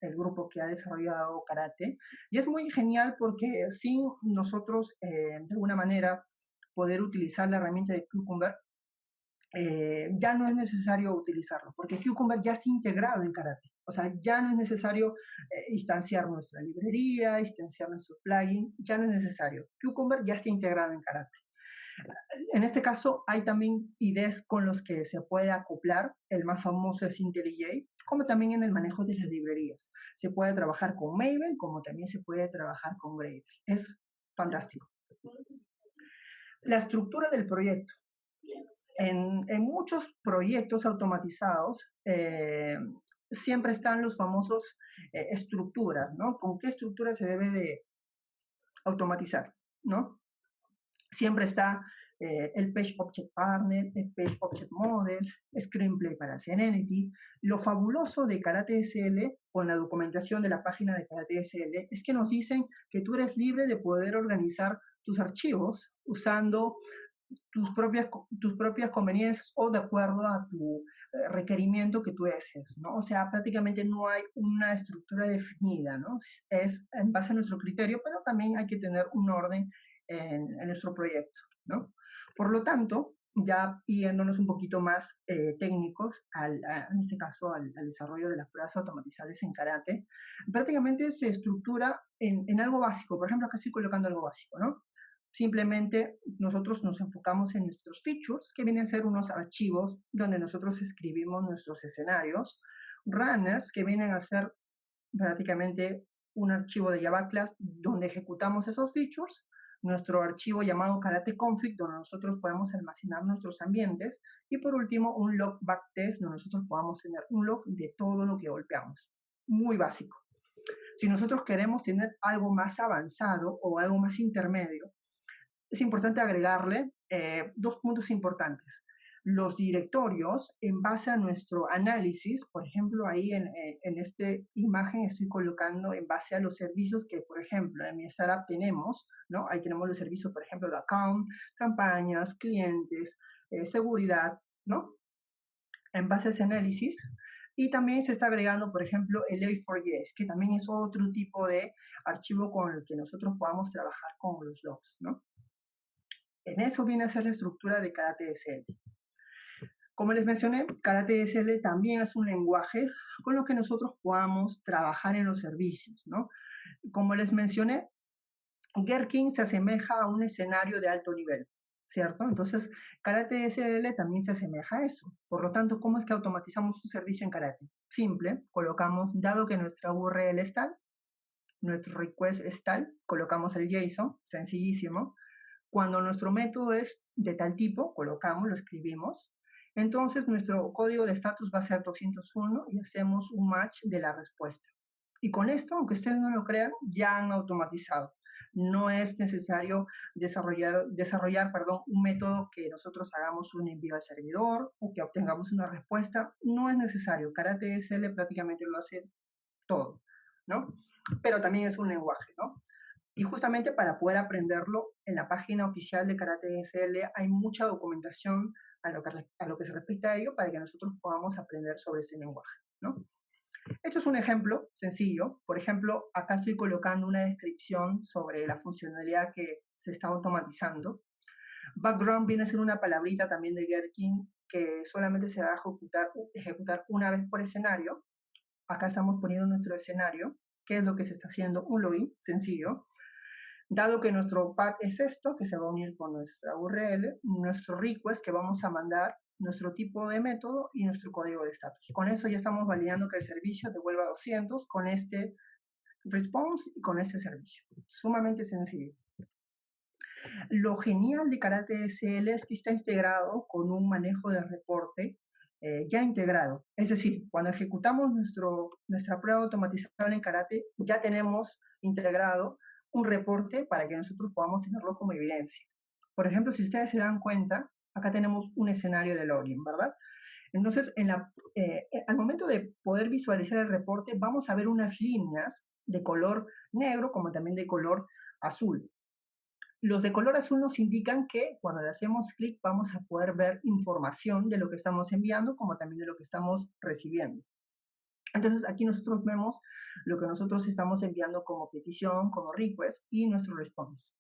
S2: el grupo que ha desarrollado Karate. Y es muy genial porque sin nosotros, de alguna manera, poder utilizar la herramienta de Cucumber, ya no es necesario utilizarlo, porque Cucumber ya está integrado en Karate. O sea, ya no es necesario instanciar nuestra librería, instanciar nuestro plugin, ya no es necesario. Cucumber ya está integrado en Karate. En este caso, hay también IDEs con los que se puede acoplar. El más famoso es IntelliJ, como también en el manejo de las librerías. Se puede trabajar con Maven, como también se puede trabajar con Gradle. Es fantástico. La estructura del proyecto. En muchos proyectos automatizados siempre están los famosos estructuras, ¿no? ¿Con qué estructura se debe de automatizar, ¿no? Siempre está el Page Object Partner, el Page Object Model, Screenplay para Serenity. Lo fabuloso de Karate DSL con la documentación de la página de Karate DSL es que nos dicen que tú eres libre de poder organizar tus archivos usando tus propias conveniencias o de acuerdo a tu requerimiento que tú desees, ¿no? O sea, prácticamente no hay una estructura definida, ¿no? Es en base a nuestro criterio, pero también hay que tener un orden en nuestro proyecto, ¿no? Por lo tanto, ya yéndonos un poquito más técnicos, en este caso al desarrollo de las pruebas automatizables en Karate, prácticamente se estructura en algo básico. Por ejemplo, acá estoy colocando algo básico, ¿no? Simplemente nosotros nos enfocamos en nuestros features, que vienen a ser unos archivos donde nosotros escribimos nuestros escenarios, runners, que vienen a ser prácticamente un archivo de Java Class donde ejecutamos esos features, nuestro archivo llamado karate config, donde nosotros podemos almacenar nuestros ambientes, y por último un log backtest, donde nosotros podamos tener un log de todo lo que golpeamos. Muy básico. Si nosotros queremos tener algo más avanzado o algo más intermedio, es importante agregarle dos puntos importantes. Los directorios, en base a nuestro análisis, por ejemplo, ahí en esta imagen estoy colocando en base a los servicios que, por ejemplo, en mi startup tenemos, ¿no? Ahí tenemos los servicios, por ejemplo, de account, campañas, clientes, seguridad, ¿no? En base a ese análisis. Y también se está agregando, por ejemplo, el A4JS, que también es otro tipo de archivo con el que nosotros podamos trabajar con los logs, ¿no? En eso viene a ser la estructura de Karate DSL. Como les mencioné, Karate DSL también es un lenguaje con lo que nosotros podamos trabajar en los servicios, ¿no? Como les mencioné, Gherkin se asemeja a un escenario de alto nivel, ¿cierto? Entonces, Karate DSL también se asemeja a eso. Por lo tanto, ¿cómo es que automatizamos un servicio en Karate? Simple, colocamos, dado que nuestra URL es tal, nuestro request es tal, colocamos el JSON, sencillísimo, cuando nuestro método es de tal tipo, colocamos, lo escribimos, entonces nuestro código de estatus va a ser 201 y hacemos un match de la respuesta. Y con esto, aunque ustedes no lo crean, ya han automatizado. No es necesario desarrollar un método que nosotros hagamos un envío al servidor o que obtengamos una respuesta. No es necesario. Karate SL prácticamente lo hace todo, ¿no? Pero también es un lenguaje, ¿no? Y justamente para poder aprenderlo, en la página oficial de Karate SL hay mucha documentación a lo que se respecta a ello para que nosotros podamos aprender sobre ese lenguaje, ¿no? Esto es un ejemplo sencillo. Por ejemplo, acá estoy colocando una descripción sobre la funcionalidad que se está automatizando. Background viene a ser una palabrita también de Gherkin que solamente se va a ejecutar una vez por escenario. Acá estamos poniendo nuestro escenario. ¿Qué es lo que se está haciendo? Un login sencillo. Dado que nuestro path es esto, que se va a unir con nuestra URL, nuestro request que vamos a mandar, nuestro tipo de método y nuestro código de estatus. Con eso ya estamos validando que el servicio devuelva 200 con este response y con este servicio. Sumamente sencillo. Lo genial de Karate SL es que está integrado con un manejo de reporte ya integrado. Es decir, cuando ejecutamos nuestra prueba automatizable en Karate, ya tenemos integrado un reporte para que nosotros podamos tenerlo como evidencia. Por ejemplo, si ustedes se dan cuenta, acá tenemos un escenario de login, ¿verdad? Entonces, al momento de poder visualizar el reporte, vamos a ver unas líneas de color negro como también de color azul. Los de color azul nos indican que cuando le hacemos clic vamos a poder ver información de lo que estamos enviando como también de lo que estamos recibiendo. Entonces aquí nosotros vemos lo que nosotros estamos enviando como petición, como request y nuestro response.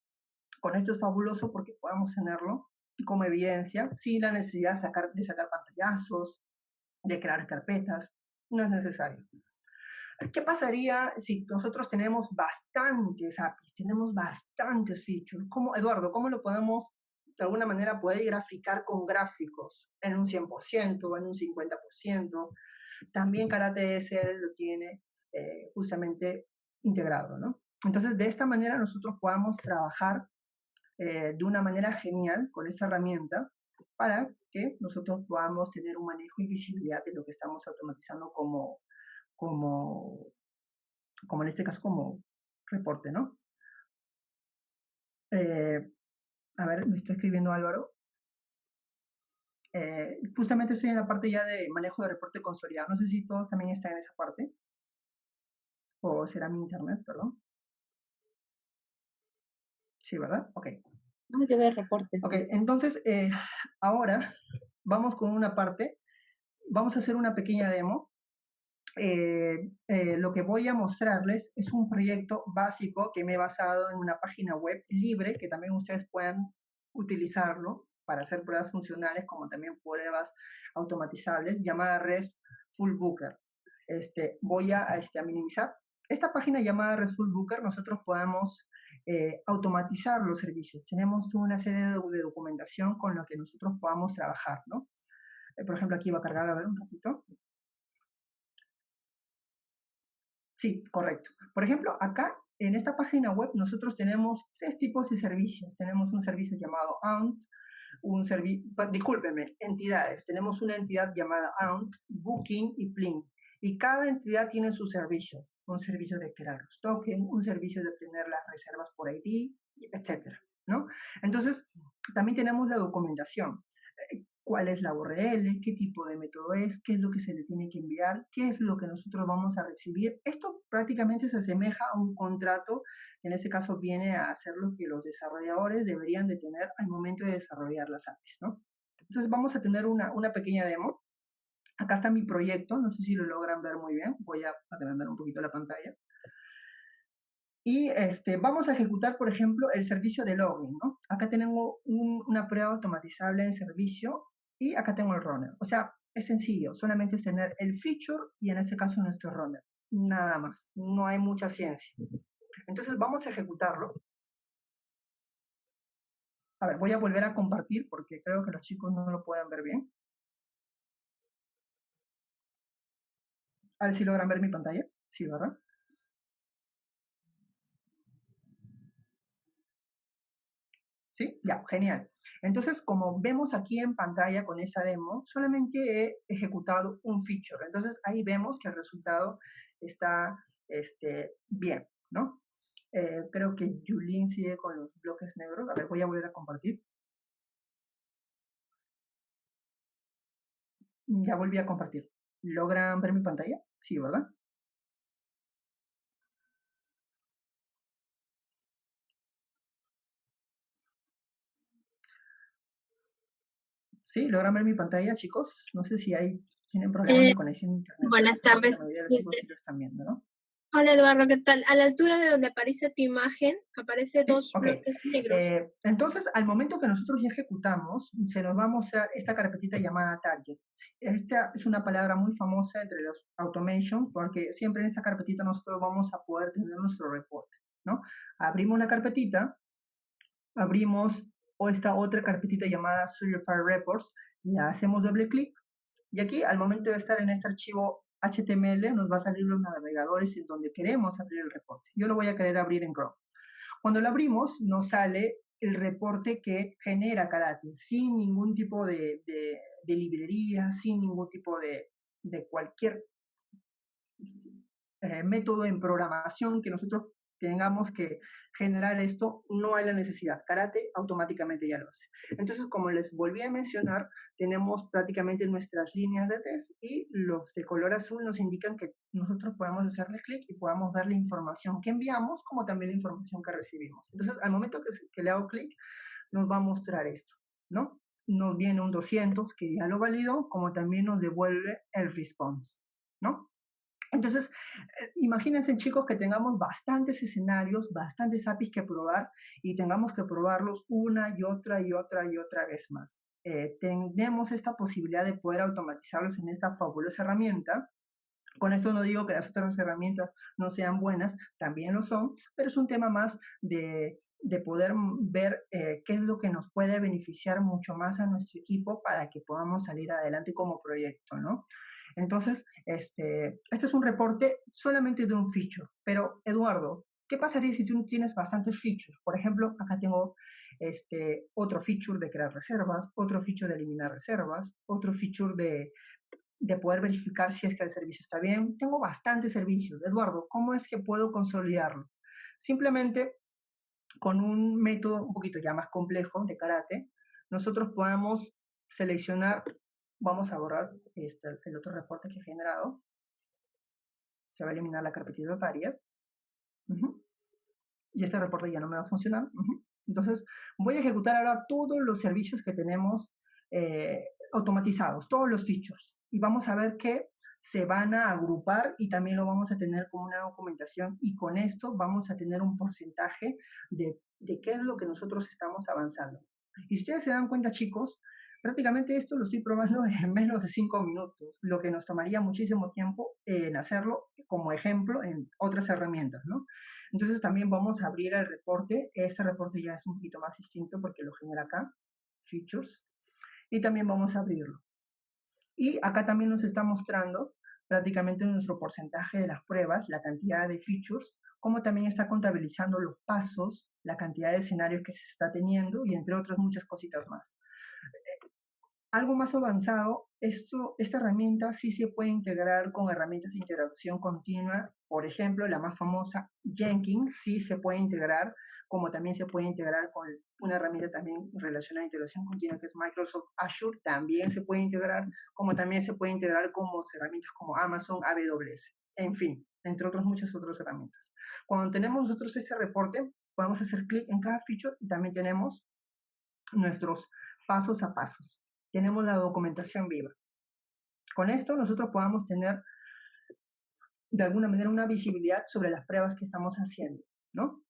S2: Con esto es fabuloso porque podemos tenerlo como evidencia sin la necesidad de sacar pantallazos, de crear carpetas. No es necesario. ¿Qué pasaría si nosotros tenemos bastantes APIs, tenemos bastantes features? Eduardo, ¿cómo lo podemos de alguna manera poder graficar con gráficos en un 100%, en un 50%? También Karate SL lo tiene justamente integrado, ¿no? Entonces, de esta manera nosotros podamos trabajar de una manera genial con esta herramienta para que nosotros podamos tener un manejo y visibilidad de lo que estamos automatizando como en este caso como reporte, ¿no? A ver, me está escribiendo Álvaro. Justamente estoy en la parte ya de manejo de reporte consolidado. No sé si todos también están en esa parte. O será mi internet, perdón. Sí, ¿verdad? Ok.
S3: No, yo veo reportes.
S2: Ok, entonces ahora vamos con una parte. Vamos a hacer una pequeña demo. Lo que voy a mostrarles es un proyecto básico que me he basado en una página web libre que también ustedes puedan utilizarlo para hacer pruebas funcionales como también pruebas automatizables llamada RESTful Booker. Voy a minimizar. Esta página llamada RESTful Booker nosotros podemos automatizar los servicios. Tenemos toda una serie de documentación con la que nosotros podamos trabajar, ¿no? Por ejemplo, aquí va a cargar, a ver un ratito. Sí, correcto. Por ejemplo, acá en esta página web nosotros tenemos tres tipos de servicios. Tenemos un servicio llamado AUNT, discúlpeme, entidades. Tenemos una entidad llamada AUNT, Booking y Plink. Y cada entidad tiene sus servicios. Un servicio de crear los tokens, un servicio de obtener las reservas por ID, etcétera, ¿no? Entonces, también tenemos la documentación. Cuál es la URL, qué tipo de método es, qué es lo que se le tiene que enviar, qué es lo que nosotros vamos a recibir. Esto prácticamente se asemeja a un contrato, en este caso viene a hacer lo que los desarrolladores deberían de tener al momento de desarrollar las APIs, ¿no? Entonces vamos a tener una pequeña demo. Acá está mi proyecto, no sé si lo logran ver muy bien, voy a agrandar un poquito la pantalla. Y vamos a ejecutar, por ejemplo, el servicio de login, ¿no? Acá tengo una prueba automatizable en servicio y acá tengo el runner. O sea, es sencillo, solamente es tener el feature y en este caso nuestro runner. Nada más, no hay mucha ciencia. Entonces vamos a ejecutarlo. A ver, voy a volver a compartir porque creo que los chicos no lo pueden ver bien. A ver si logran ver mi pantalla. Sí, ¿verdad? ¿Sí? Ya, genial. Entonces, como vemos aquí en pantalla con esta demo, solamente he ejecutado un feature. Entonces, ahí vemos que el resultado está bien, ¿no? Creo que Julín sigue con los bloques negros. A ver, voy a volver a compartir. Ya volví a compartir. ¿Logran ver mi pantalla? Sí, ¿verdad? Sí, ¿logran ver mi pantalla, chicos? No sé si tienen problemas de conexión a internet.
S3: Buenas
S2: Creo que
S3: tardes.
S2: la mayoría de los chicos sí lo están viendo, ¿no?
S3: Hola Eduardo, ¿qué tal? A la altura de donde aparece tu imagen, aparece dos
S2: Ok.
S3: bloques negros.
S2: Entonces, al momento que nosotros ya ejecutamos, se nos va a mostrar esta carpetita llamada Target. Esta es una palabra muy famosa entre los automations, porque siempre en esta carpetita nosotros vamos a poder tener nuestro reporte, ¿no? Abrimos la carpetita, abrimos esta otra carpetita llamada Certified Reports, y hacemos doble clic, y aquí al momento de estar en este archivo HTML nos va a salir los navegadores en donde queremos abrir el reporte. Yo lo voy a querer abrir en Chrome. Cuando lo abrimos nos sale el reporte que genera Karate, sin ningún tipo de librería, sin ningún tipo de cualquier método en programación que nosotros tengamos que generar esto, no hay la necesidad. Karate automáticamente ya lo hace. Entonces, como les volví a mencionar, tenemos prácticamente nuestras líneas de test y los de color azul nos indican que nosotros podemos hacerle clic y podamos ver la información que enviamos, como también la información que recibimos. Entonces, al momento que le hago clic, nos va a mostrar esto, ¿no? Nos viene un 200 que ya lo validó, como también nos devuelve el response, ¿no? Entonces, imagínense, chicos, que tengamos bastantes escenarios, bastantes APIs que probar y tengamos que probarlos una y otra y otra y otra vez más. Tenemos esta posibilidad de poder automatizarlos en esta fabulosa herramienta. Con esto no digo que las otras herramientas no sean buenas, también lo son, pero es un tema más de poder ver qué es lo que nos puede beneficiar mucho más a nuestro equipo para que podamos salir adelante como proyecto, ¿no? Entonces, este es un reporte solamente de un feature. Pero, Eduardo, ¿qué pasaría si tú tienes bastantes features? Por ejemplo, acá tengo otro feature de crear reservas, otro feature de eliminar reservas, otro feature de poder verificar si es que el servicio está bien. Tengo bastantes servicios. Eduardo, ¿cómo es que puedo consolidarlo? Simplemente con un método un poquito ya más complejo de Karate, nosotros podemos seleccionar, vamos a borrar el otro reporte que he generado, se va a eliminar la carpetita Target, y este reporte ya no me va a funcionar. Entonces, voy a ejecutar ahora todos los servicios que tenemos automatizados, todos los features, y vamos a ver que se van a agrupar y también lo vamos a tener como una documentación, y con esto vamos a tener un porcentaje de qué es lo que nosotros estamos avanzando. Y si ustedes se dan cuenta, chicos, prácticamente esto lo estoy probando en menos de 5 minutos, lo que nos tomaría muchísimo tiempo en hacerlo como ejemplo en otras herramientas, ¿no? Entonces también vamos a abrir el reporte. Este reporte ya es un poquito más distinto porque lo genera acá, Features, y también vamos a abrirlo. Y acá también nos está mostrando prácticamente nuestro porcentaje de las pruebas, la cantidad de features, como también está contabilizando los pasos, la cantidad de escenarios que se está teniendo y entre otras muchas cositas más. Algo más avanzado, esta herramienta sí se puede integrar con herramientas de integración continua. Por ejemplo, la más famosa, Jenkins, sí se puede integrar, como también se puede integrar con una herramienta también relacionada a integración continua, que es Microsoft Azure, también se puede integrar, como también se puede integrar con herramientas como Amazon, AWS, en fin, entre otras muchas otras herramientas. Cuando tenemos nosotros ese reporte, podemos hacer clic en cada feature y también tenemos nuestros pasos a pasos. Tenemos la documentación viva. Con esto nosotros podamos tener de alguna manera una visibilidad sobre las pruebas que estamos haciendo, ¿no?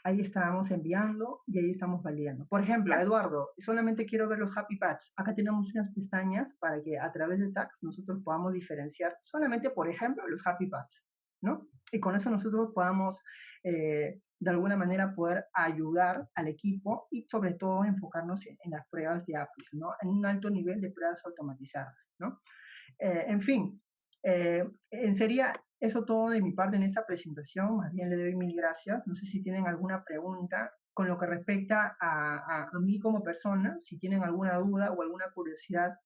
S2: Ahí estamos enviando y ahí estamos validando. Por ejemplo, Eduardo, solamente quiero ver los Happy Paths. Acá tenemos unas pestañas para que a través de tags nosotros podamos diferenciar solamente, por ejemplo, los Happy Paths, ¿no? Y con eso nosotros podamos de alguna manera poder ayudar al equipo y sobre todo enfocarnos en las pruebas de APIs, ¿no? En un alto nivel de pruebas automatizadas, ¿no? En fin, sería eso todo de mi parte en esta presentación. Más bien le doy mil gracias. No sé si tienen alguna pregunta con lo que respecta a mí como persona, si tienen alguna duda o alguna curiosidad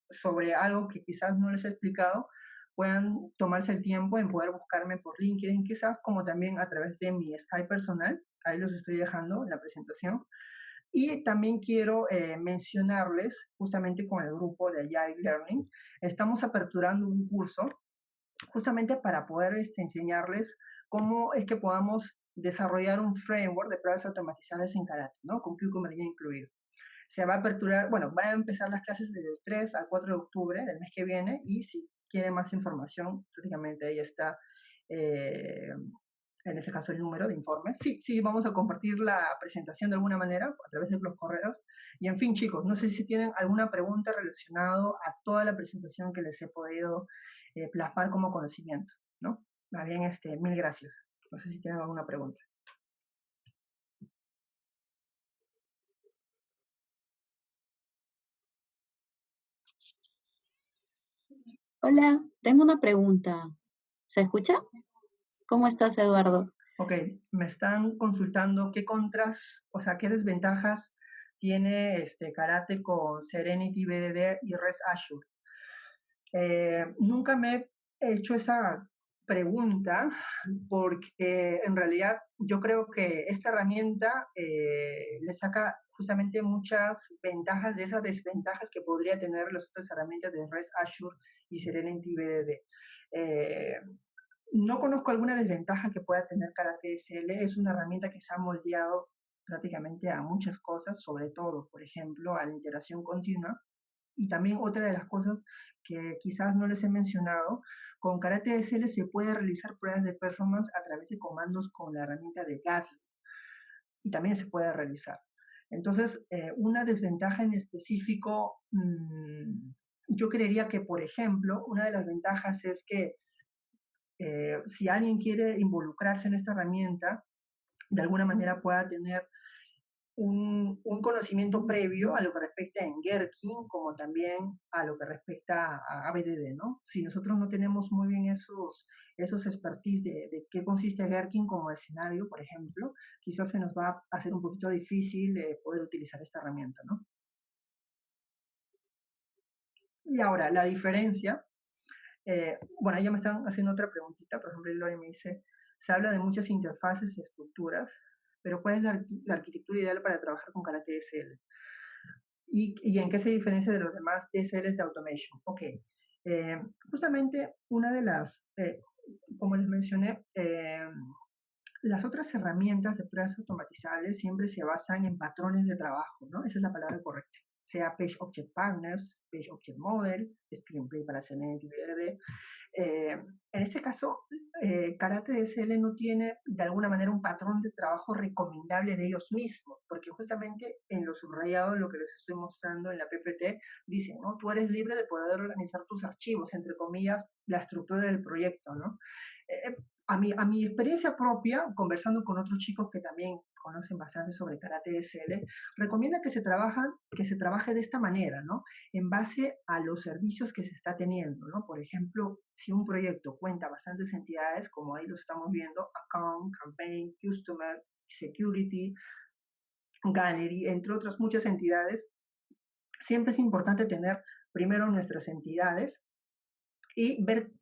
S2: sobre algo que quizás no les he explicado, puedan tomarse el tiempo en poder buscarme por LinkedIn, quizás como también a través de mi Skype personal. Ahí los estoy dejando en la presentación. Y también quiero mencionarles, justamente con el grupo de Agile Learning, estamos aperturando un curso justamente para poder enseñarles cómo es que podamos desarrollar un framework de pruebas automatizadas en Karate, ¿no? Con Cucumber ya incluido. Se va a aperturar, bueno, van a empezar las clases del 3 al 4 de octubre del mes que viene, y si quieren más información, prácticamente ahí está, en este caso, el número de informes. Sí, vamos a compartir la presentación de alguna manera a través de los correos. Y en fin, chicos, no sé si tienen alguna pregunta relacionada a toda la presentación que les he podido plasmar como conocimiento, ¿no? Más bien, mil gracias. No sé si tienen alguna pregunta.
S4: Hola, tengo una pregunta. ¿Se escucha? ¿Cómo estás, Eduardo?
S2: Ok, me están consultando qué contras, o sea, qué desventajas tiene Karate con Serenity BDD y REST Assured. Nunca me he hecho esa pregunta porque en realidad yo creo que esta herramienta le saca justamente muchas ventajas de esas desventajas que podría tener las otras herramientas de REST Assured y Serenity BDD. No conozco alguna desventaja que pueda tener Karate SL. Es una herramienta que se ha moldeado prácticamente a muchas cosas, sobre todo, por ejemplo, a la integración continua. Y también otra de las cosas que quizás no les he mencionado, con Karate SL se puede realizar pruebas de performance a través de comandos con la herramienta de Gatling. Y también se puede realizar. Entonces, una desventaja en específico, yo creería que, por ejemplo, una de las ventajas es que si alguien quiere involucrarse en esta herramienta, de alguna manera pueda tener un conocimiento previo a lo que respecta en Gherkin, como también a lo que respecta a BDD, ¿no? Si nosotros no tenemos muy bien esos expertise de qué consiste Gherkin como escenario, por ejemplo, quizás se nos va a hacer un poquito difícil poder utilizar esta herramienta, ¿no? Y ahora, la diferencia, bueno, ya me están haciendo otra preguntita, por ejemplo, Lore me dice, se habla de muchas interfaces y estructuras, pero ¿cuál es la arquitectura ideal para trabajar con Karate SL? ¿Y en qué se diferencia de los demás DSLs de automation? Ok, justamente una de las, como les mencioné, las otras herramientas de pruebas automatizables siempre se basan en patrones de trabajo, ¿no? Esa es la palabra correcta. Sea Page Object Partners, Page Object Model, Screenplay para Serenity BRD. En este caso, Karate DSL no tiene de alguna manera un patrón de trabajo recomendable de ellos mismos, porque justamente en lo subrayado, lo que les estoy mostrando en la PPT, dicen, ¿no? Tú eres libre de poder organizar tus archivos, entre comillas, la estructura del proyecto, ¿no? A mi experiencia propia, conversando con otros chicos que también conocen bastante sobre Karate DSL, recomienda que se trabaje de esta manera, ¿no? En base a los servicios que se está teniendo, ¿no? Por ejemplo, si un proyecto cuenta bastantes entidades, como ahí lo estamos viendo, Account, Campaign, Customer, Security, Gallery, entre otras muchas entidades, siempre es importante tener primero nuestras entidades y ver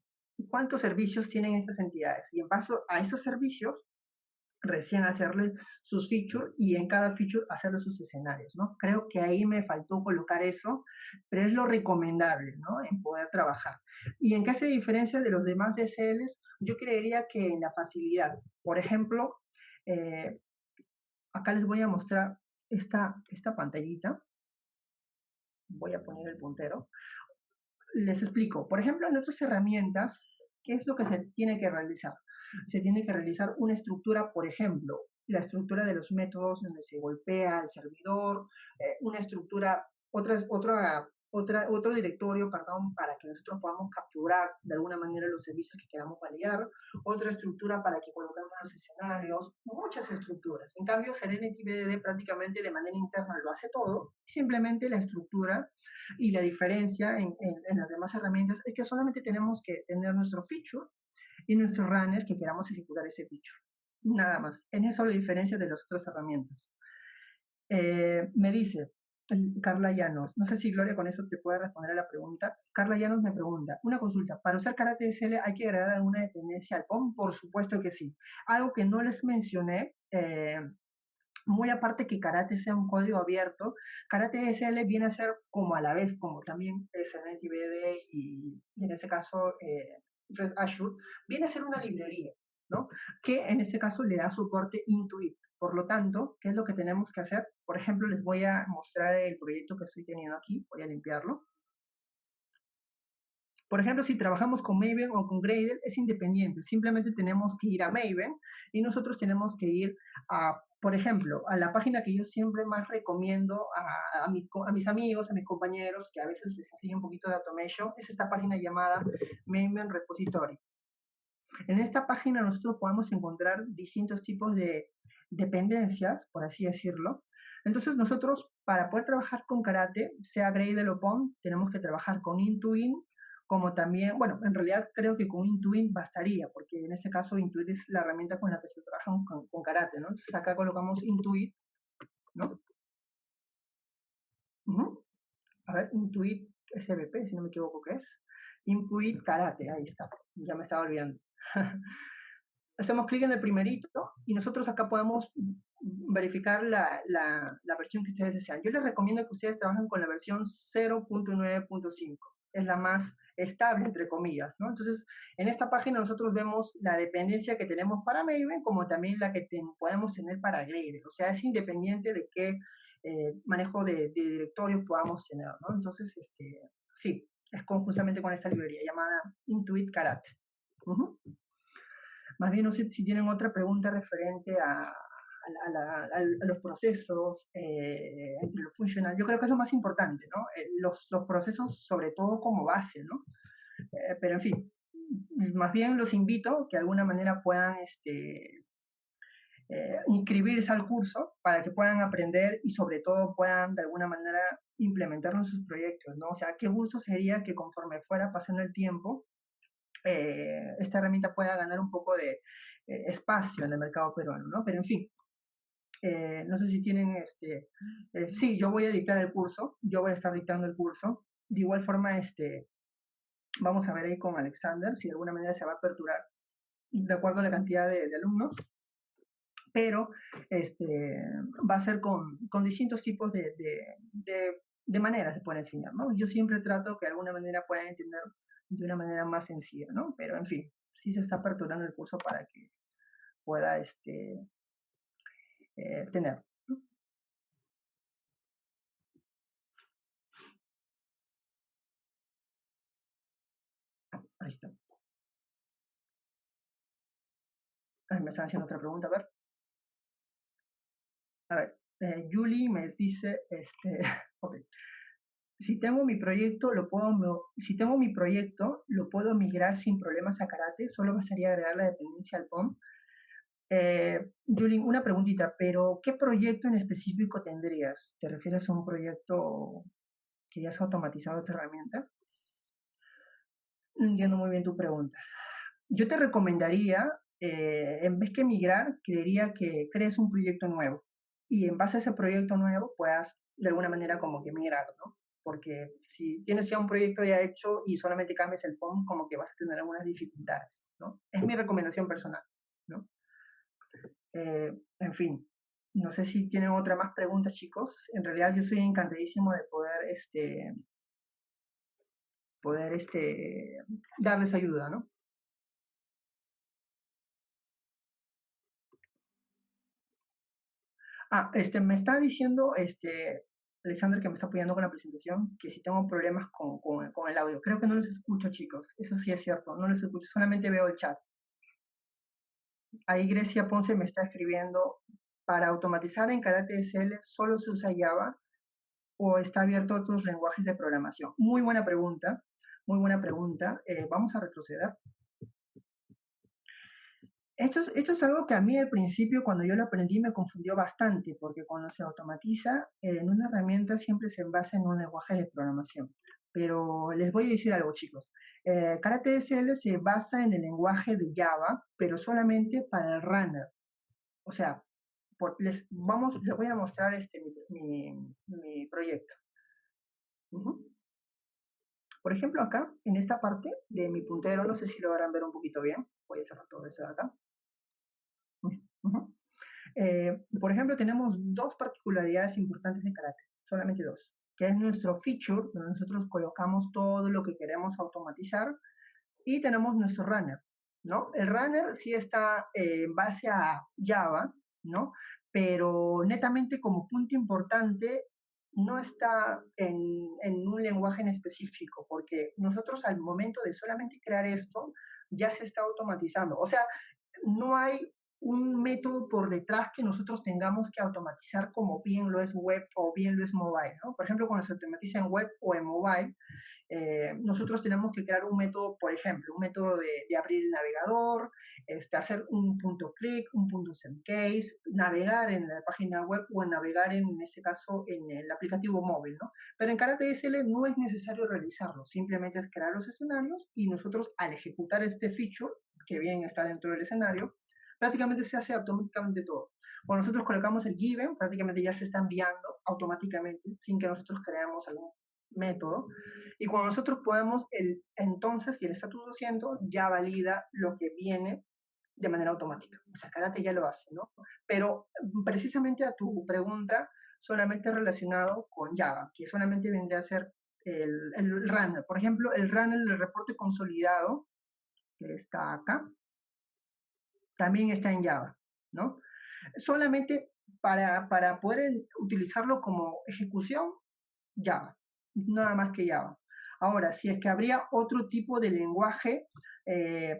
S2: cuántos servicios tienen esas entidades. Y en base a esos servicios, recién hacerle sus features y en cada feature hacerle sus escenarios, ¿no? Creo que ahí me faltó colocar eso, pero es lo recomendable, ¿no? En poder trabajar. ¿Y en qué se diferencia de los demás DSLs? Yo creería que en la facilidad. Por ejemplo, acá les voy a mostrar esta pantallita. Voy a poner el puntero. Les explico. Por ejemplo, en otras herramientas, ¿qué es lo que se tiene que realizar? Se tiene que realizar una estructura, por ejemplo, la estructura de los métodos donde se golpea el servidor, una estructura, otro directorio, perdón, para que nosotros podamos capturar de alguna manera los servicios que queramos validar, otra estructura para que coloquemos los escenarios, muchas estructuras. En cambio, Serenity BDD prácticamente de manera interna lo hace todo, simplemente la estructura y la diferencia en las demás herramientas es que solamente tenemos que tener nuestro feature y nuestro runner que queramos ejecutar ese feature. Nada más. En eso la diferencia de las otras herramientas. Me dice Carla Llanos, no sé si Gloria con eso te puede responder a la pregunta. Carla Llanos me pregunta, una consulta, ¿para usar Karate SL hay que agregar alguna dependencia al POM? Por supuesto que sí. Algo que no les mencioné, muy aparte que Karate sea un código abierto, Karate SL viene a ser como a la vez, como también SNetBD y en ese caso Fresh Azure, viene a ser una librería, ¿no? Que en este caso le da soporte Intuit. Por lo tanto, ¿qué es lo que tenemos que hacer? Por ejemplo, les voy a mostrar el proyecto que estoy teniendo aquí, voy a limpiarlo. Por ejemplo, si trabajamos con Maven o con Gradle, es independiente. Simplemente tenemos que ir a Maven y nosotros tenemos que ir a, por ejemplo, a la página que yo siempre más recomiendo a mis amigos, a mis compañeros, que a veces les enseño un poquito de automation, es esta página llamada Maven Repository. En esta página nosotros podemos encontrar distintos tipos de dependencias, por así decirlo. Entonces nosotros, para poder trabajar con Karate, sea Gradle o POM, tenemos que trabajar con Intuit, como también, bueno, en realidad creo que con Intuit bastaría, porque en este caso Intuit es la herramienta con la que se trabaja con Karate, ¿no? Entonces acá colocamos Intuit, ¿no? A ver, Intuit SBP, si no me equivoco, ¿qué es? Intuit Karate, ahí está, ya me estaba olvidando. Hacemos clic en el primerito y nosotros acá podemos verificar la versión que ustedes desean. Yo les recomiendo que ustedes trabajen con la versión 0.9.5. Es la más estable, entre comillas, ¿no? Entonces, en esta página nosotros vemos la dependencia que tenemos para Maven, como también la que podemos tener para Gradle. O sea, es independiente de qué manejo de directorios podamos tener, ¿no? Entonces, sí, es justamente con esta librería llamada Intuit Karate. Más bien, no sé si tienen otra pregunta referente a los procesos, entre lo funcional. Yo creo que es lo más importante, ¿no? Los procesos, sobre todo como base, ¿no? Pero en fin, más bien los invito que de alguna manera puedan inscribirse al curso para que puedan aprender y sobre todo puedan de alguna manera implementarlo en sus proyectos, ¿no? O sea, qué gusto sería que conforme fuera pasando el tiempo, esta herramienta pueda ganar un poco de espacio en el mercado peruano, ¿no? Pero en fin, no sé si tienen, sí, yo voy a dictar el curso, yo voy a estar dictando el curso. De igual forma, vamos a ver ahí con Alexander si de alguna manera se va a aperturar de acuerdo a la cantidad de alumnos, pero va a ser con distintos tipos de maneras se puede enseñar, ¿no? Yo siempre trato que de alguna manera puedan entender de una manera más sencilla, ¿no? Pero en fin, sí se está aperturando el curso para que pueda tener. Ahí está. Ay, me están haciendo otra pregunta, a ver. A ver, Julie me dice, ok. Si tengo mi proyecto, lo puedo migrar sin problemas a Karate, solo bastaría agregar la dependencia al POM. Julie, una preguntita, pero ¿qué proyecto en específico tendrías? ¿Te refieres a un proyecto que ya has automatizado esta herramienta? No entiendo muy bien tu pregunta. Yo te recomendaría, en vez que migrar, creería que crees un proyecto nuevo y en base a ese proyecto nuevo puedas de alguna manera como que migrar, ¿no? Porque si tienes ya un proyecto ya hecho y solamente cambias el POM, como que vas a tener algunas dificultades, ¿no? Es mi recomendación personal, ¿no? En fin, no sé si tienen otra más preguntas, chicos. En realidad yo estoy encantadísimo de poder darles ayuda, ¿no? Ah, me está diciendo, Alexander, que me está apoyando con la presentación, que si tengo problemas con el audio. Creo que no los escucho, chicos. Eso sí es cierto, no los escucho, solamente veo el chat. Ahí Grecia Ponce me está escribiendo, para automatizar en Karate SL, ¿solo se usa Java o está abierto a otros lenguajes de programación? Muy buena pregunta, muy buena pregunta. Vamos a retroceder. Esto es algo que a mí al principio, cuando yo lo aprendí, me confundió bastante, porque cuando se automatiza en una herramienta siempre se basa en un lenguaje de programación. Pero les voy a decir algo, chicos. Karate SL se basa en el lenguaje de Java, pero solamente para el runner. O sea, les voy a mostrar mi proyecto. Por ejemplo, acá, en esta parte de mi puntero, no sé si lo logran ver un poquito bien. Voy a cerrar todo esto de acá. Por ejemplo, tenemos dos particularidades importantes de Karate, solamente dos, que es nuestro feature, donde nosotros colocamos todo lo que queremos automatizar, y tenemos nuestro runner, ¿no? El runner sí está en base a Java, ¿no? Pero netamente como punto importante no está en un lenguaje en específico, porque nosotros al momento de solamente crear esto, ya se está automatizando. O sea, no hay un método por detrás que nosotros tengamos que automatizar como bien lo es web o bien lo es mobile, ¿no? Por ejemplo, cuando se automatiza en web o en mobile, nosotros tenemos que crear un método, por ejemplo, un método de abrir el navegador, hacer un punto clic, un punto send case, navegar en la página web o navegar en este caso en el aplicativo móvil, ¿no? Pero en Karate SL no es necesario realizarlo, simplemente es crear los escenarios y nosotros al ejecutar este feature, que bien está dentro del escenario, prácticamente se hace automáticamente todo. Cuando nosotros colocamos el given, prácticamente ya se está enviando automáticamente sin que nosotros creamos algún método. Y cuando nosotros podemos, entonces, y el status 200 ya valida lo que viene de manera automática. O sea, Karate ya lo hace, ¿no? Pero precisamente a tu pregunta, solamente relacionado con Java, que solamente vendría a ser el runner. Por ejemplo, el runner del reporte consolidado, que está acá, también está en Java, ¿no? Solamente para poder utilizarlo como ejecución, Java, nada más que Java. Ahora, si es que habría otro tipo de lenguaje,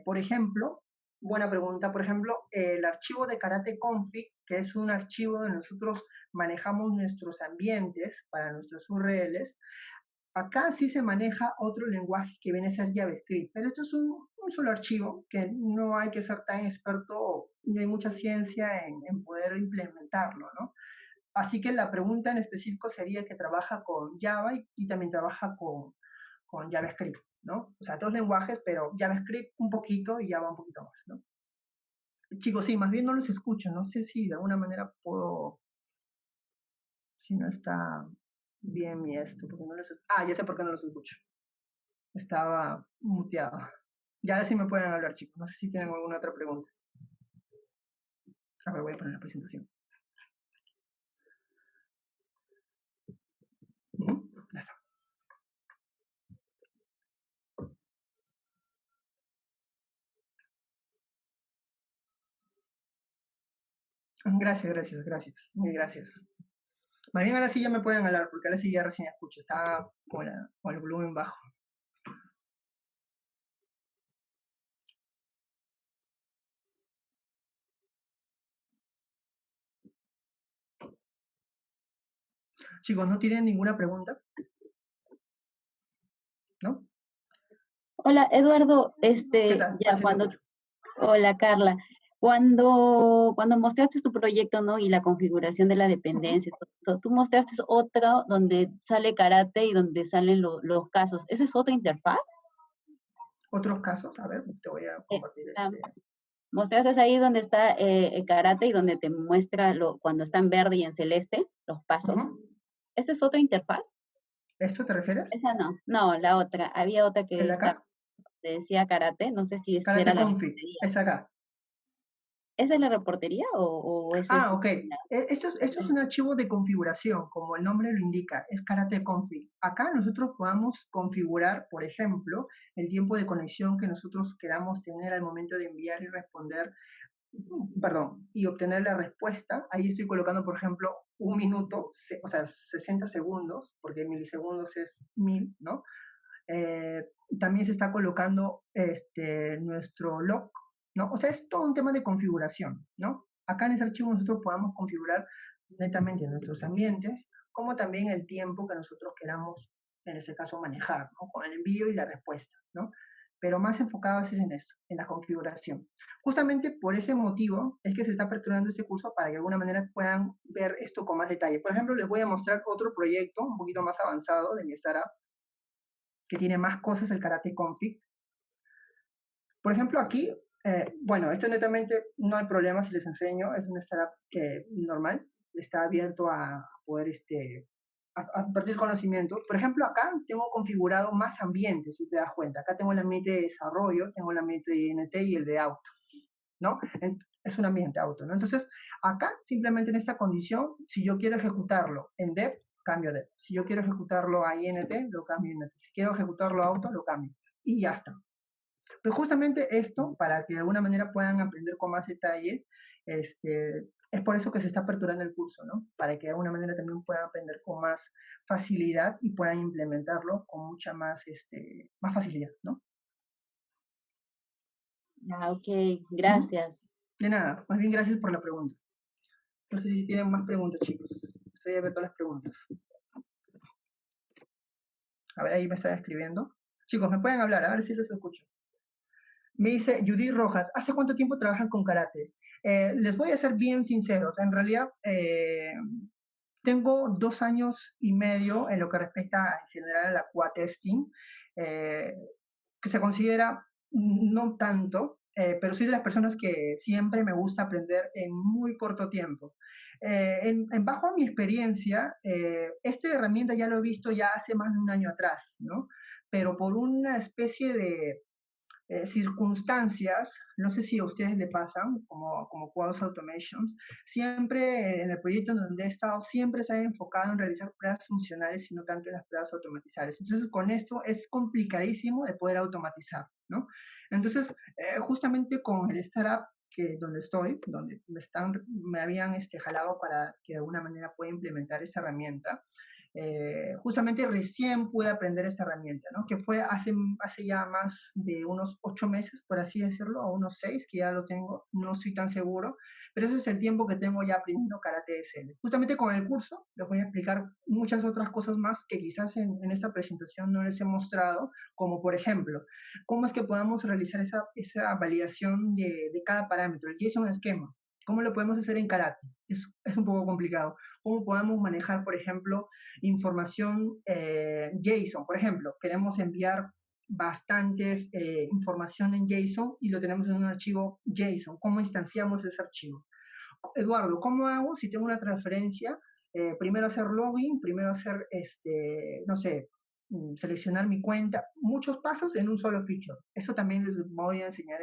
S2: por ejemplo, buena pregunta, por ejemplo, el archivo de Karate Config, que es un archivo donde nosotros manejamos nuestros ambientes para nuestros URLs, acá sí se maneja otro lenguaje que viene a ser JavaScript, pero esto es un solo archivo que no hay que ser tan experto, no hay mucha ciencia en poder implementarlo, ¿no? Así que la pregunta en específico sería que trabaja con Java y también trabaja con JavaScript, ¿no? O sea, dos lenguajes, pero JavaScript un poquito y Java un poquito más, ¿no? Chicos, sí, más bien no los escucho, no sé si de alguna manera puedo, si no está bien mi esto, porque no los ya sé por qué no los escucho. Estaba muteado. Ya ahora sí me pueden hablar, chicos. No sé si tienen alguna otra pregunta. A ver, voy a poner la presentación. Ya está. Gracias. Muy gracias. Más bien ahora sí ya me pueden hablar, porque ahora sí ya recién escucho. Estaba con el volumen bajo. Chicos, ¿no tienen ninguna pregunta? ¿No?
S4: Hola, Eduardo,
S2: ¿Qué tal?
S4: ya
S2: Sí te
S4: cuando,
S2: escucho.
S4: hola Carla, cuando mostraste tu proyecto, ¿no? Y la configuración de la dependencia, todo eso, tú mostraste otro donde sale karate y donde salen los casos. ¿Esa es otra interfaz?
S2: ¿Otros casos? A ver, te voy a compartir
S4: Ah, mostraste ahí donde está el karate y donde te muestra cuando está en verde y en celeste, los pasos. ¿Esa es otra interfaz?
S2: ¿Esto te refieres?
S4: Esa no, la otra. Había otra
S2: ¿El de
S4: que
S2: acá?
S4: te decía karate, no sé si esa
S2: Karate
S4: era la
S2: Config,
S4: reportería.
S2: es acá.
S4: ¿Esa es la reportería o esa es
S2: Ok. Esto es un archivo de configuración, como el nombre lo indica, es Karate Config. Acá nosotros podamos configurar, por ejemplo, el tiempo de conexión que nosotros queramos tener al momento de enviar y responder, y obtener la respuesta. Ahí estoy colocando, por ejemplo, 1 minuto, o sea, 60 segundos, porque milisegundos es 1000, ¿no? También se está colocando nuestro log, ¿no? O sea, es todo un tema de configuración, ¿no? Acá en ese archivo nosotros podamos configurar netamente nuestros ambientes, como también el tiempo que nosotros queramos, en ese caso, manejar, ¿no? Con el envío y la respuesta, ¿no? Pero más enfocados es en eso, en la configuración. Justamente por ese motivo es que se está aperturando este curso para que de alguna manera puedan ver esto con más detalle. Por ejemplo, les voy a mostrar otro proyecto un poquito más avanzado de mi startup, que tiene más cosas el Karate Config. Por ejemplo, aquí Bueno, esto netamente no hay problema si les enseño, es una startup que normal, está abierto a poder a compartir conocimientos. Por ejemplo, acá tengo configurado más ambientes, si te das cuenta. Acá tengo el ambiente de desarrollo, tengo el ambiente de INT y el de auto, ¿no? Es un ambiente auto, ¿no? Entonces, acá, simplemente en esta condición, si yo quiero ejecutarlo en dev, cambio dev. Si yo quiero ejecutarlo a INT, lo cambio a INT. Si quiero ejecutarlo a auto, lo cambio. Y ya está. Pues justamente esto, para que de alguna manera puedan aprender con más detalle, es por eso que se está aperturando el curso, ¿no? Para que de alguna manera también puedan aprender con más facilidad y puedan implementarlo con mucha más, más facilidad, ¿no?
S4: Ah, ok, gracias.
S2: De nada, más bien gracias por la pregunta. No sé si tienen más preguntas, chicos. Estoy abierto a las preguntas. A ver, ahí me están escribiendo. Chicos, me pueden hablar, a ver si los escucho. Me dice Judith Rojas, ¿hace cuánto tiempo trabajan con karate? Les voy a ser bien sinceros. En realidad, tengo 2 años y medio en lo que respecta en general a la QA testing, que se considera no tanto, pero soy de las personas que siempre me gusta aprender en muy corto tiempo. Bajo mi experiencia, esta herramienta ya lo he visto ya hace más de un año atrás, ¿no? Pero por una especie de circunstancias, no sé si a ustedes le pasan, como Qualys Automations, siempre en el proyecto en donde he estado, siempre se ha enfocado en realizar pruebas funcionales y no tanto en las pruebas automatizales. Entonces, con esto es complicadísimo de poder automatizar, ¿no? Entonces, justamente con el startup donde estoy, donde me habían jalado para que de alguna manera pueda implementar esta herramienta, justamente recién pude aprender esta herramienta, ¿no? Que fue hace ya más de unos 8 meses, por así decirlo, o unos 6 que ya lo tengo, no estoy tan seguro, pero ese es el tiempo que tengo ya aprendiendo Karate SL. Justamente con el curso les voy a explicar muchas otras cosas más que quizás en esta presentación no les he mostrado, como por ejemplo, cómo es que podamos realizar esa validación de cada parámetro, el JSON esquema. ¿Cómo lo podemos hacer en Karate? Es un poco complicado. ¿Cómo podemos manejar, por ejemplo, información JSON? Por ejemplo, queremos enviar bastantes información en JSON y lo tenemos en un archivo JSON. ¿Cómo instanciamos ese archivo? Eduardo, ¿cómo hago si tengo una transferencia? Primero hacer login, primero hacer, no sé, seleccionar mi cuenta, muchos pasos en un solo feature. Eso también les voy a enseñar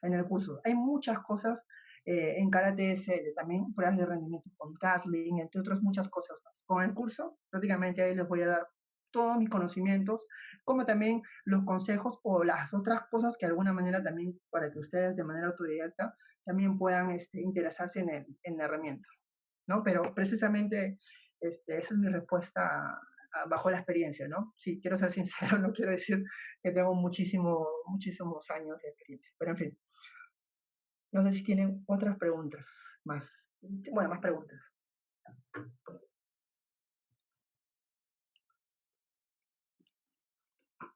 S2: en el curso. Hay muchas cosas en Karate SL, también pruebas de rendimiento con Gatling, entre otras muchas cosas más. Con el curso, prácticamente ahí les voy a dar todos mis conocimientos, como también los consejos o las otras cosas que de alguna manera también para que ustedes de manera autodidacta también puedan interesarse en la herramienta, ¿no? Pero precisamente esa es mi respuesta bajo la experiencia, ¿no? Sí, quiero ser sincero, no quiero decir que tengo muchísimos años de experiencia, pero en fin. No sé si tienen otras preguntas más. Bueno, más preguntas.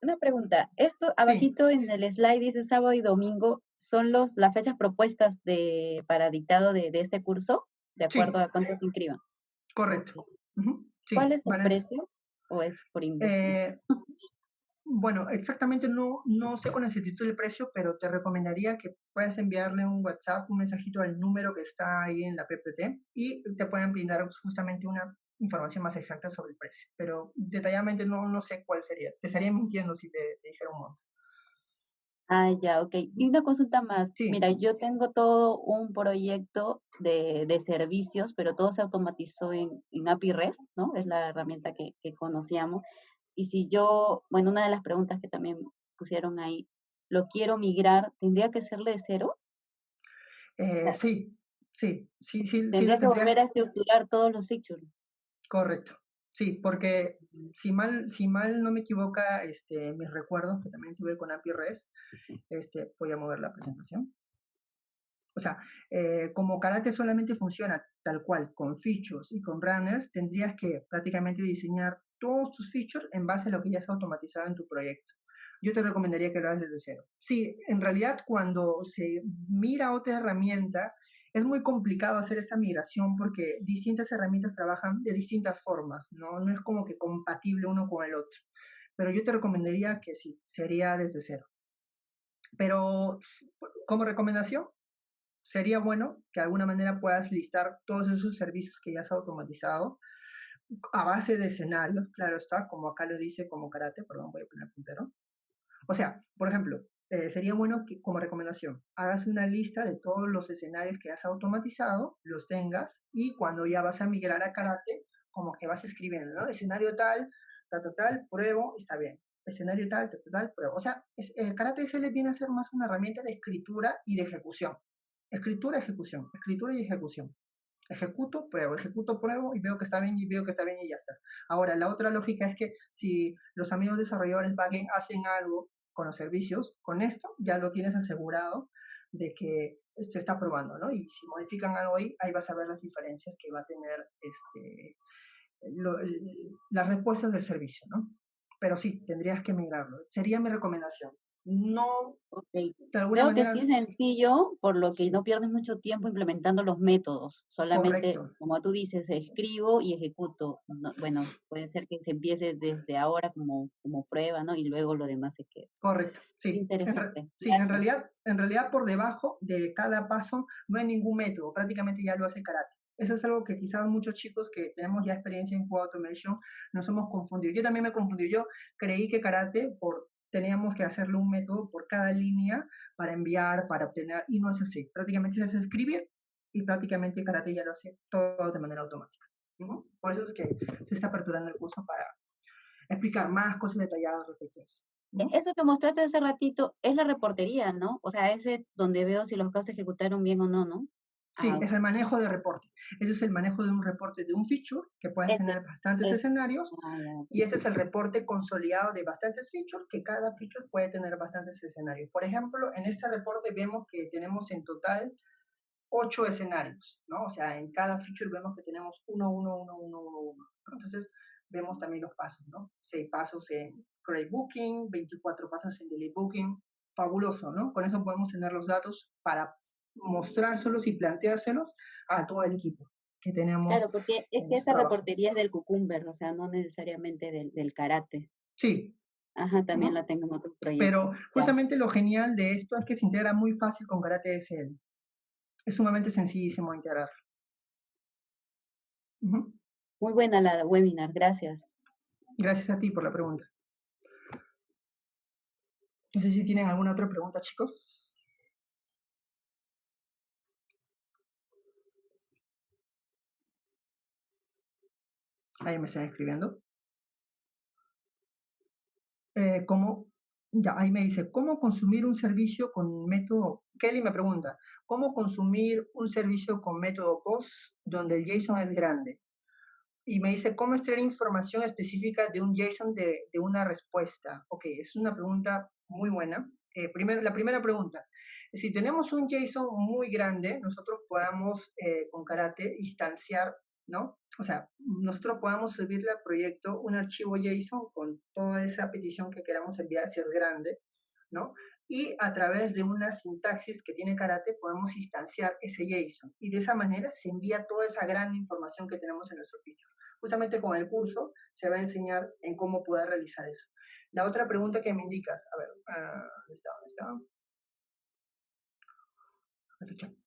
S4: Una pregunta, esto
S2: Sí,
S4: abajito en el slide dice sábado y domingo, ¿son las fechas propuestas para dictado de este curso? De acuerdo
S2: sí,
S4: a cuántos se inscriban.
S2: correcto. Ujú,
S4: ¿Cuál
S2: sí,
S4: es el precio? ¿O es por invoice?
S2: bueno, exactamente no sé con exactitud el precio, pero te recomendaría que puedas enviarle un WhatsApp, un mensajito al número que está ahí en la PPT y te pueden brindar justamente una información más exacta sobre el precio. Pero detalladamente no sé cuál sería. Te estaría mintiendo si te dijera un monto.
S4: Ah, ya, ok. Y una consulta más.
S2: Sí,
S4: Mira, yo tengo todo un proyecto de servicios, pero todo se automatizó en API REST, ¿no? Es la herramienta que conocíamos. Y si yo, bueno, una de las preguntas que también pusieron ahí, lo quiero migrar, ¿tendría que serle de cero? O
S2: sí lo
S4: tendría que
S2: tendrías.
S4: volver a estructurar todos los features.
S2: Correcto. Sí, porque si mal no me equivoca, mis recuerdos que también tuve con API REST, voy a mover la presentación. O sea, como Karate solamente funciona tal cual con features y con runners, tendrías que prácticamente diseñar todos tus features en base a lo que ya está automatizado en tu proyecto. Yo te recomendaría que lo hagas desde cero. Sí, en realidad cuando se mira otra herramienta, es muy complicado hacer esa migración porque distintas herramientas trabajan de distintas formas, ¿no? No es como que compatible uno con el otro. Pero yo te recomendaría que sí, sería desde cero. Pero como recomendación, sería bueno que de alguna manera puedas listar todos esos servicios que ya has automatizado a base de escenarios, claro está, como acá lo dice como karate, perdón, voy a poner puntero. O sea, por ejemplo, sería bueno que como recomendación hagas una lista de todos los escenarios que has automatizado, los tengas, y cuando ya vas a migrar a karate, como que vas escribiendo, ¿no? Escenario tal, tal, pruebo, está bien. Escenario tal, pruebo. O sea, karate SL viene a ser más una herramienta de escritura y de ejecución. Escritura, ejecución, escritura y ejecución. Ejecuto, pruebo y veo que está bien y veo que está bien y ya está. Ahora, la otra lógica es que si los amigos desarrolladores backend hacen algo con los servicios, con esto ya lo tienes asegurado de que se está probando, ¿no? Y si modifican algo ahí, ahí vas a ver las diferencias que va a tener las respuestas del servicio, ¿no? Pero sí, tendrías que migrarlo. Sería mi recomendación. No,
S4: Ok.
S2: de alguna
S4: Veo que
S2: manera,
S4: sí es sencillo, por lo que no pierdes mucho tiempo implementando los métodos. Solamente,
S2: correcto.
S4: como tú dices, escribo y ejecuto. Bueno, puede ser que se empiece desde ahora como prueba, ¿no? Y luego lo demás se quede.
S2: Correcto, sí.
S4: Interesante.
S2: Sí,
S4: Gracias.
S2: en realidad por debajo de cada paso no hay ningún método, prácticamente ya lo hace karate. Eso es algo que quizás muchos chicos que tenemos ya experiencia en QA Automation nos hemos confundido. Yo también me confundí. Yo creí que karate teníamos que hacerle un método por cada línea para enviar, para obtener, y no es así. Prácticamente se hace escribir y prácticamente karate ya lo hace todo de manera automática. Por eso es que se está aperturando el curso para explicar más cosas detalladas respecto a eso.
S4: Eso que mostraste hace ratito es la reportería, ¿no? O sea, ese donde veo si los casos se ejecutaron bien o no, ¿no?
S2: Sí,
S4: Ah,
S2: es el manejo de reporte. Ese es el manejo de un reporte de un feature que puede
S4: ese,
S2: tener bastantes
S4: ese.
S2: escenarios,
S4: Ya.
S2: y este es el reporte consolidado de bastantes features, que cada feature puede tener bastantes escenarios. Por ejemplo, en este reporte vemos que tenemos en total 8 escenarios, ¿no? O sea, en cada feature vemos que tenemos 1, 1, 1, 1, 1, 1. Entonces, vemos también los pasos, ¿no? 6 pasos en Create Booking, 24 pasos en Delete Booking. Fabuloso, ¿no? Con eso podemos tener los datos para mostrárselos y planteárselos a todo el equipo que tenemos
S4: Claro, porque es
S2: en
S4: que
S2: nuestro
S4: esa
S2: trabajo.
S4: reportería es del cucumber, o sea, no necesariamente del karate.
S2: Sí.
S4: Ajá, también
S2: ¿No?
S4: la tengo en otros
S2: Pero
S4: proyectos. Ya.
S2: justamente lo genial de esto es que se integra muy fácil con Karate SL. Es sumamente sencillísimo integrar.
S4: Muy buena la webinar, gracias.
S2: Gracias a ti por la pregunta. No sé si tienen alguna otra pregunta, chicos. Ahí me están escribiendo. Ahí me dice, ¿cómo consumir un servicio con método? Kelly me pregunta, ¿cómo consumir un servicio con método POST donde el JSON es grande? Y me dice, ¿cómo extraer información específica de un JSON de una respuesta? Ok, es una pregunta muy buena. La primera pregunta, si tenemos un JSON muy grande, nosotros podamos con Karate instanciar, ¿no? O sea, nosotros podamos subirle al proyecto un archivo JSON con toda esa petición que queramos enviar, si es grande, ¿no? Y a través de una sintaxis que tiene Karate podemos instanciar ese JSON. Y de esa manera se envía toda esa gran información que tenemos en nuestro feature. Justamente con el curso se va a enseñar en cómo poder realizar eso. La otra pregunta que me indicas, a ver, ¿dónde está?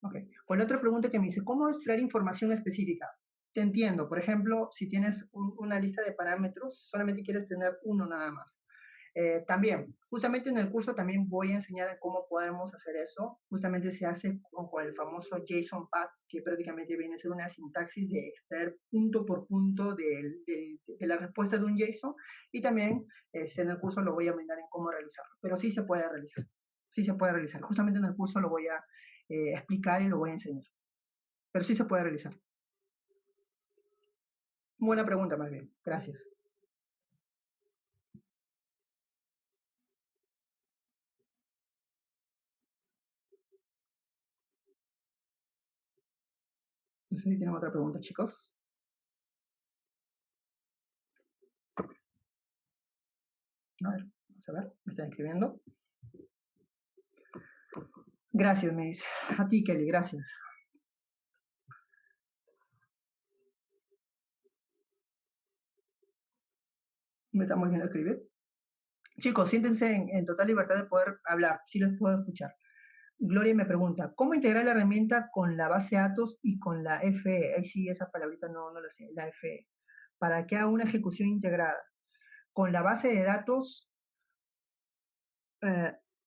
S2: Okay. Pues la otra pregunta que me dice, ¿cómo extraer información específica? Te entiendo, por ejemplo, si tienes una lista de parámetros, solamente quieres tener uno nada más. También, justamente en el curso también voy a enseñar cómo podemos hacer eso. Justamente se hace con el famoso JSON path, que prácticamente viene a ser una sintaxis de extraer punto por punto de la respuesta de un JSON. Y también en el curso lo voy a brindar en cómo realizarlo. Pero sí se puede realizar. Sí se puede realizar. Justamente en el curso lo voy a explicar y lo voy a enseñar. Pero sí se puede realizar. Buena pregunta, más bien. Gracias. No sé si tienen otra pregunta, chicos. A ver, vamos a ver. Me están escribiendo. Gracias, me dice. A ti, Kelly, gracias. ¿Me están volviendo a escribir? Chicos, siéntense en total libertad de poder hablar, sí les puedo escuchar. Gloria me pregunta, ¿cómo integrar la herramienta con la base de datos y con la FE? Ahí sí, esa palabrita no la sé, la FE. Para que haga una ejecución integrada. Con la base de datos,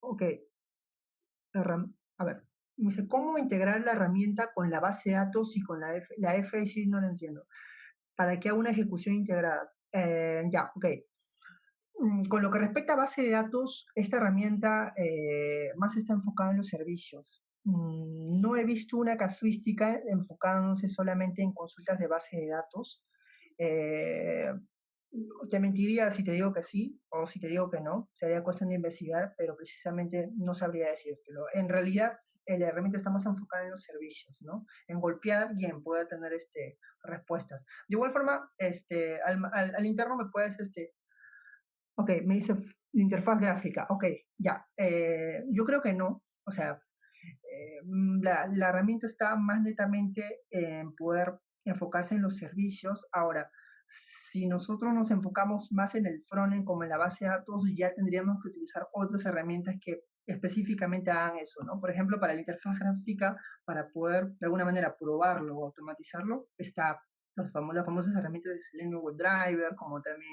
S2: ok, a ver, me dice, ¿cómo integrar la herramienta con la base de datos y con la F? La FE sí no la entiendo. Para que haga una ejecución integrada. Ya, ok. Con lo que respecta a base de datos, esta herramienta más está enfocada en los servicios. No he visto una casuística enfocándose solamente en consultas de base de datos. Te mentiría si te digo que sí o si te digo que no. Sería cuestión de investigar, pero precisamente no sabría decírtelo. En realidad, la herramienta está más enfocada en los servicios, ¿no? En golpear y en poder tener respuestas. De igual forma, al interno me puedes ok, me dice interfaz gráfica. Ok, ya. Yo creo que no. O sea, la herramienta está más netamente en poder enfocarse en los servicios. Ahora, si nosotros nos enfocamos más en el frontend como en la base de datos, ya tendríamos que utilizar otras herramientas que específicamente hagan eso, ¿no? Por ejemplo, para la interfaz gráfica, para poder de alguna manera probarlo o automatizarlo, está las famosas herramientas de Selenium WebDriver, como también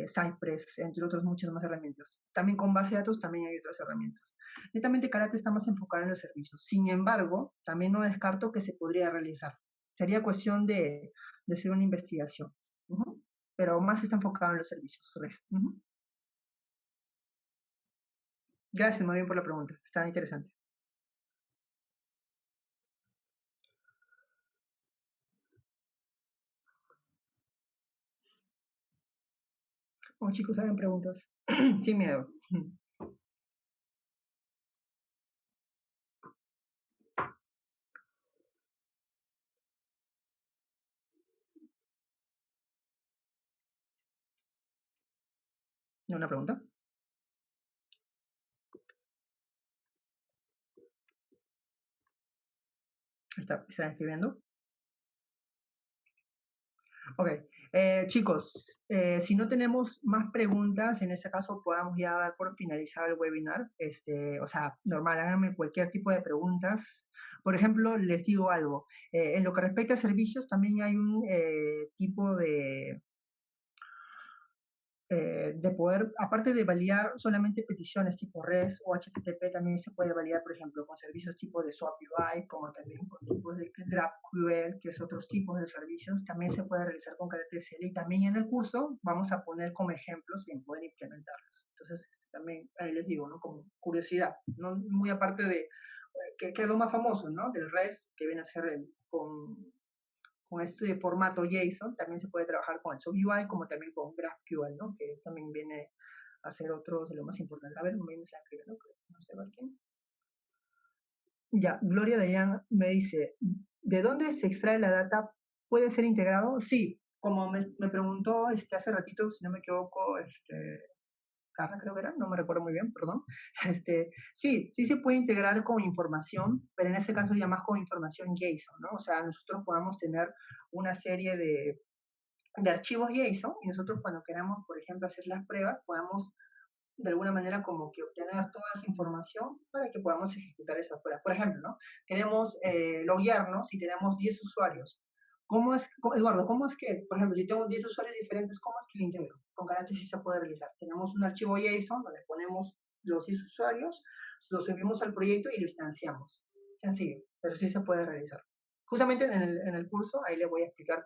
S2: Cypress, entre otras muchas más herramientas. También con base de datos también hay otras herramientas. Netamente Karate está más enfocado en los servicios. Sin embargo, también no descarto que se podría realizar. Sería cuestión de hacer una investigación. Pero más está enfocado en los servicios. Gracias, muy bien por la pregunta. Está interesante. Bueno, chicos, hagan preguntas. Sin miedo. ¿Una pregunta? ¿Están escribiendo? Ok, chicos, si no tenemos más preguntas, en este caso podamos ya dar por finalizado el webinar. O sea, normal, háganme cualquier tipo de preguntas. Por ejemplo, les digo algo. En lo que respecta a servicios, también hay un tipo de poder, aparte de validar solamente peticiones tipo REST o HTTP, también se puede validar, por ejemplo, con servicios tipo de SOAP UI, como también con tipos de GraphQL, que es otros tipos de servicios, también se puede realizar con CaratSL y también en el curso vamos a poner como ejemplos en poder implementarlos. Entonces, también ahí les digo, ¿no? Como curiosidad, ¿no? Muy aparte de, que es lo más famoso, ¿no? Del REST, que viene a ser con este formato JSON, también se puede trabajar con el SubUI como también con GraphQL, ¿no? Que también viene a ser otro de lo más importante. A ver, me está escribiendo, no sé ver quién. Ya, Gloria Dayan me dice, ¿de dónde se extrae la data? ¿Puede ser integrado? Sí, como me preguntó hace ratito, si no me equivoco, Carla creo que era, no me recuerdo muy bien, perdón. Sí se puede integrar con información, pero en este caso ya más con información JSON, ¿no? O sea, nosotros podamos tener una serie de archivos JSON y nosotros cuando queramos, por ejemplo, hacer las pruebas, podamos de alguna manera como que obtener toda esa información para que podamos ejecutar esas pruebas. Por ejemplo, ¿no? Queremos loguearnos y tenemos 10 usuarios. Eduardo, cómo es que, por ejemplo, si tengo 10 usuarios diferentes, cómo es que lo integro? Con Karate sí se puede realizar. Tenemos un archivo JSON donde ponemos los 10 usuarios, los subimos al proyecto y lo instanciamos. Sencillo, pero sí se puede realizar. Justamente en el curso, ahí les voy a explicar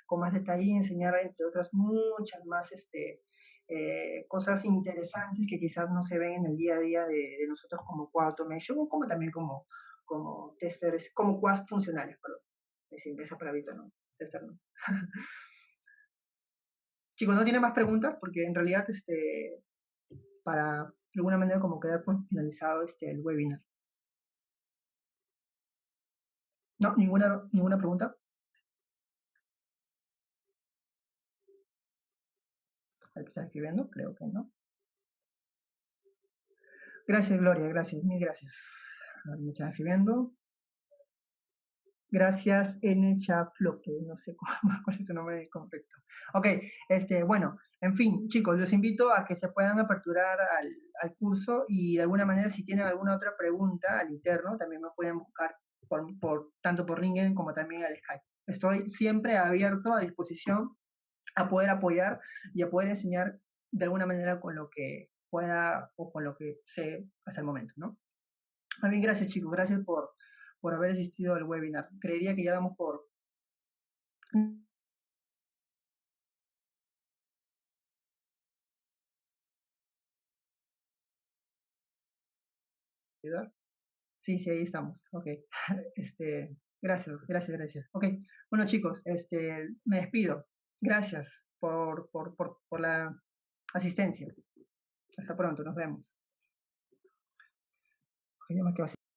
S2: con más detalle y enseñar, entre otras, muchas más cosas interesantes que quizás no se ven en el día a día de nosotros como QA Automation, como también como testers, como QA funcionales, perdón. Esa palabrita, ¿no? Tester, ¿no? Chicos, ¿no tienen más preguntas? Porque en realidad, para de alguna manera como quedar por finalizado el webinar. ¿No? ¿Ninguna pregunta? ¿Hay que estar escribiendo? Creo que no. Gracias, Gloria, gracias, mil gracias. Me están escribiendo. Gracias, N. Chafloque, no sé cuál es su nombre correcto. Ok, bueno, en fin, chicos, los invito a que se puedan aperturar al curso y de alguna manera si tienen alguna otra pregunta al interno, también me pueden buscar tanto por LinkedIn como también al Skype. Estoy siempre abierto, a disposición, a poder apoyar y a poder enseñar de alguna manera con lo que pueda o con lo que sé hasta el momento, ¿no? Muy bien, gracias chicos, gracias por haber asistido al webinar. Creería que ya damos por... Sí, sí, ahí estamos. Ok. Gracias. Ok. Bueno, chicos, me despido. Gracias por la asistencia. Hasta pronto, nos vemos. Ok, ya me quedo así.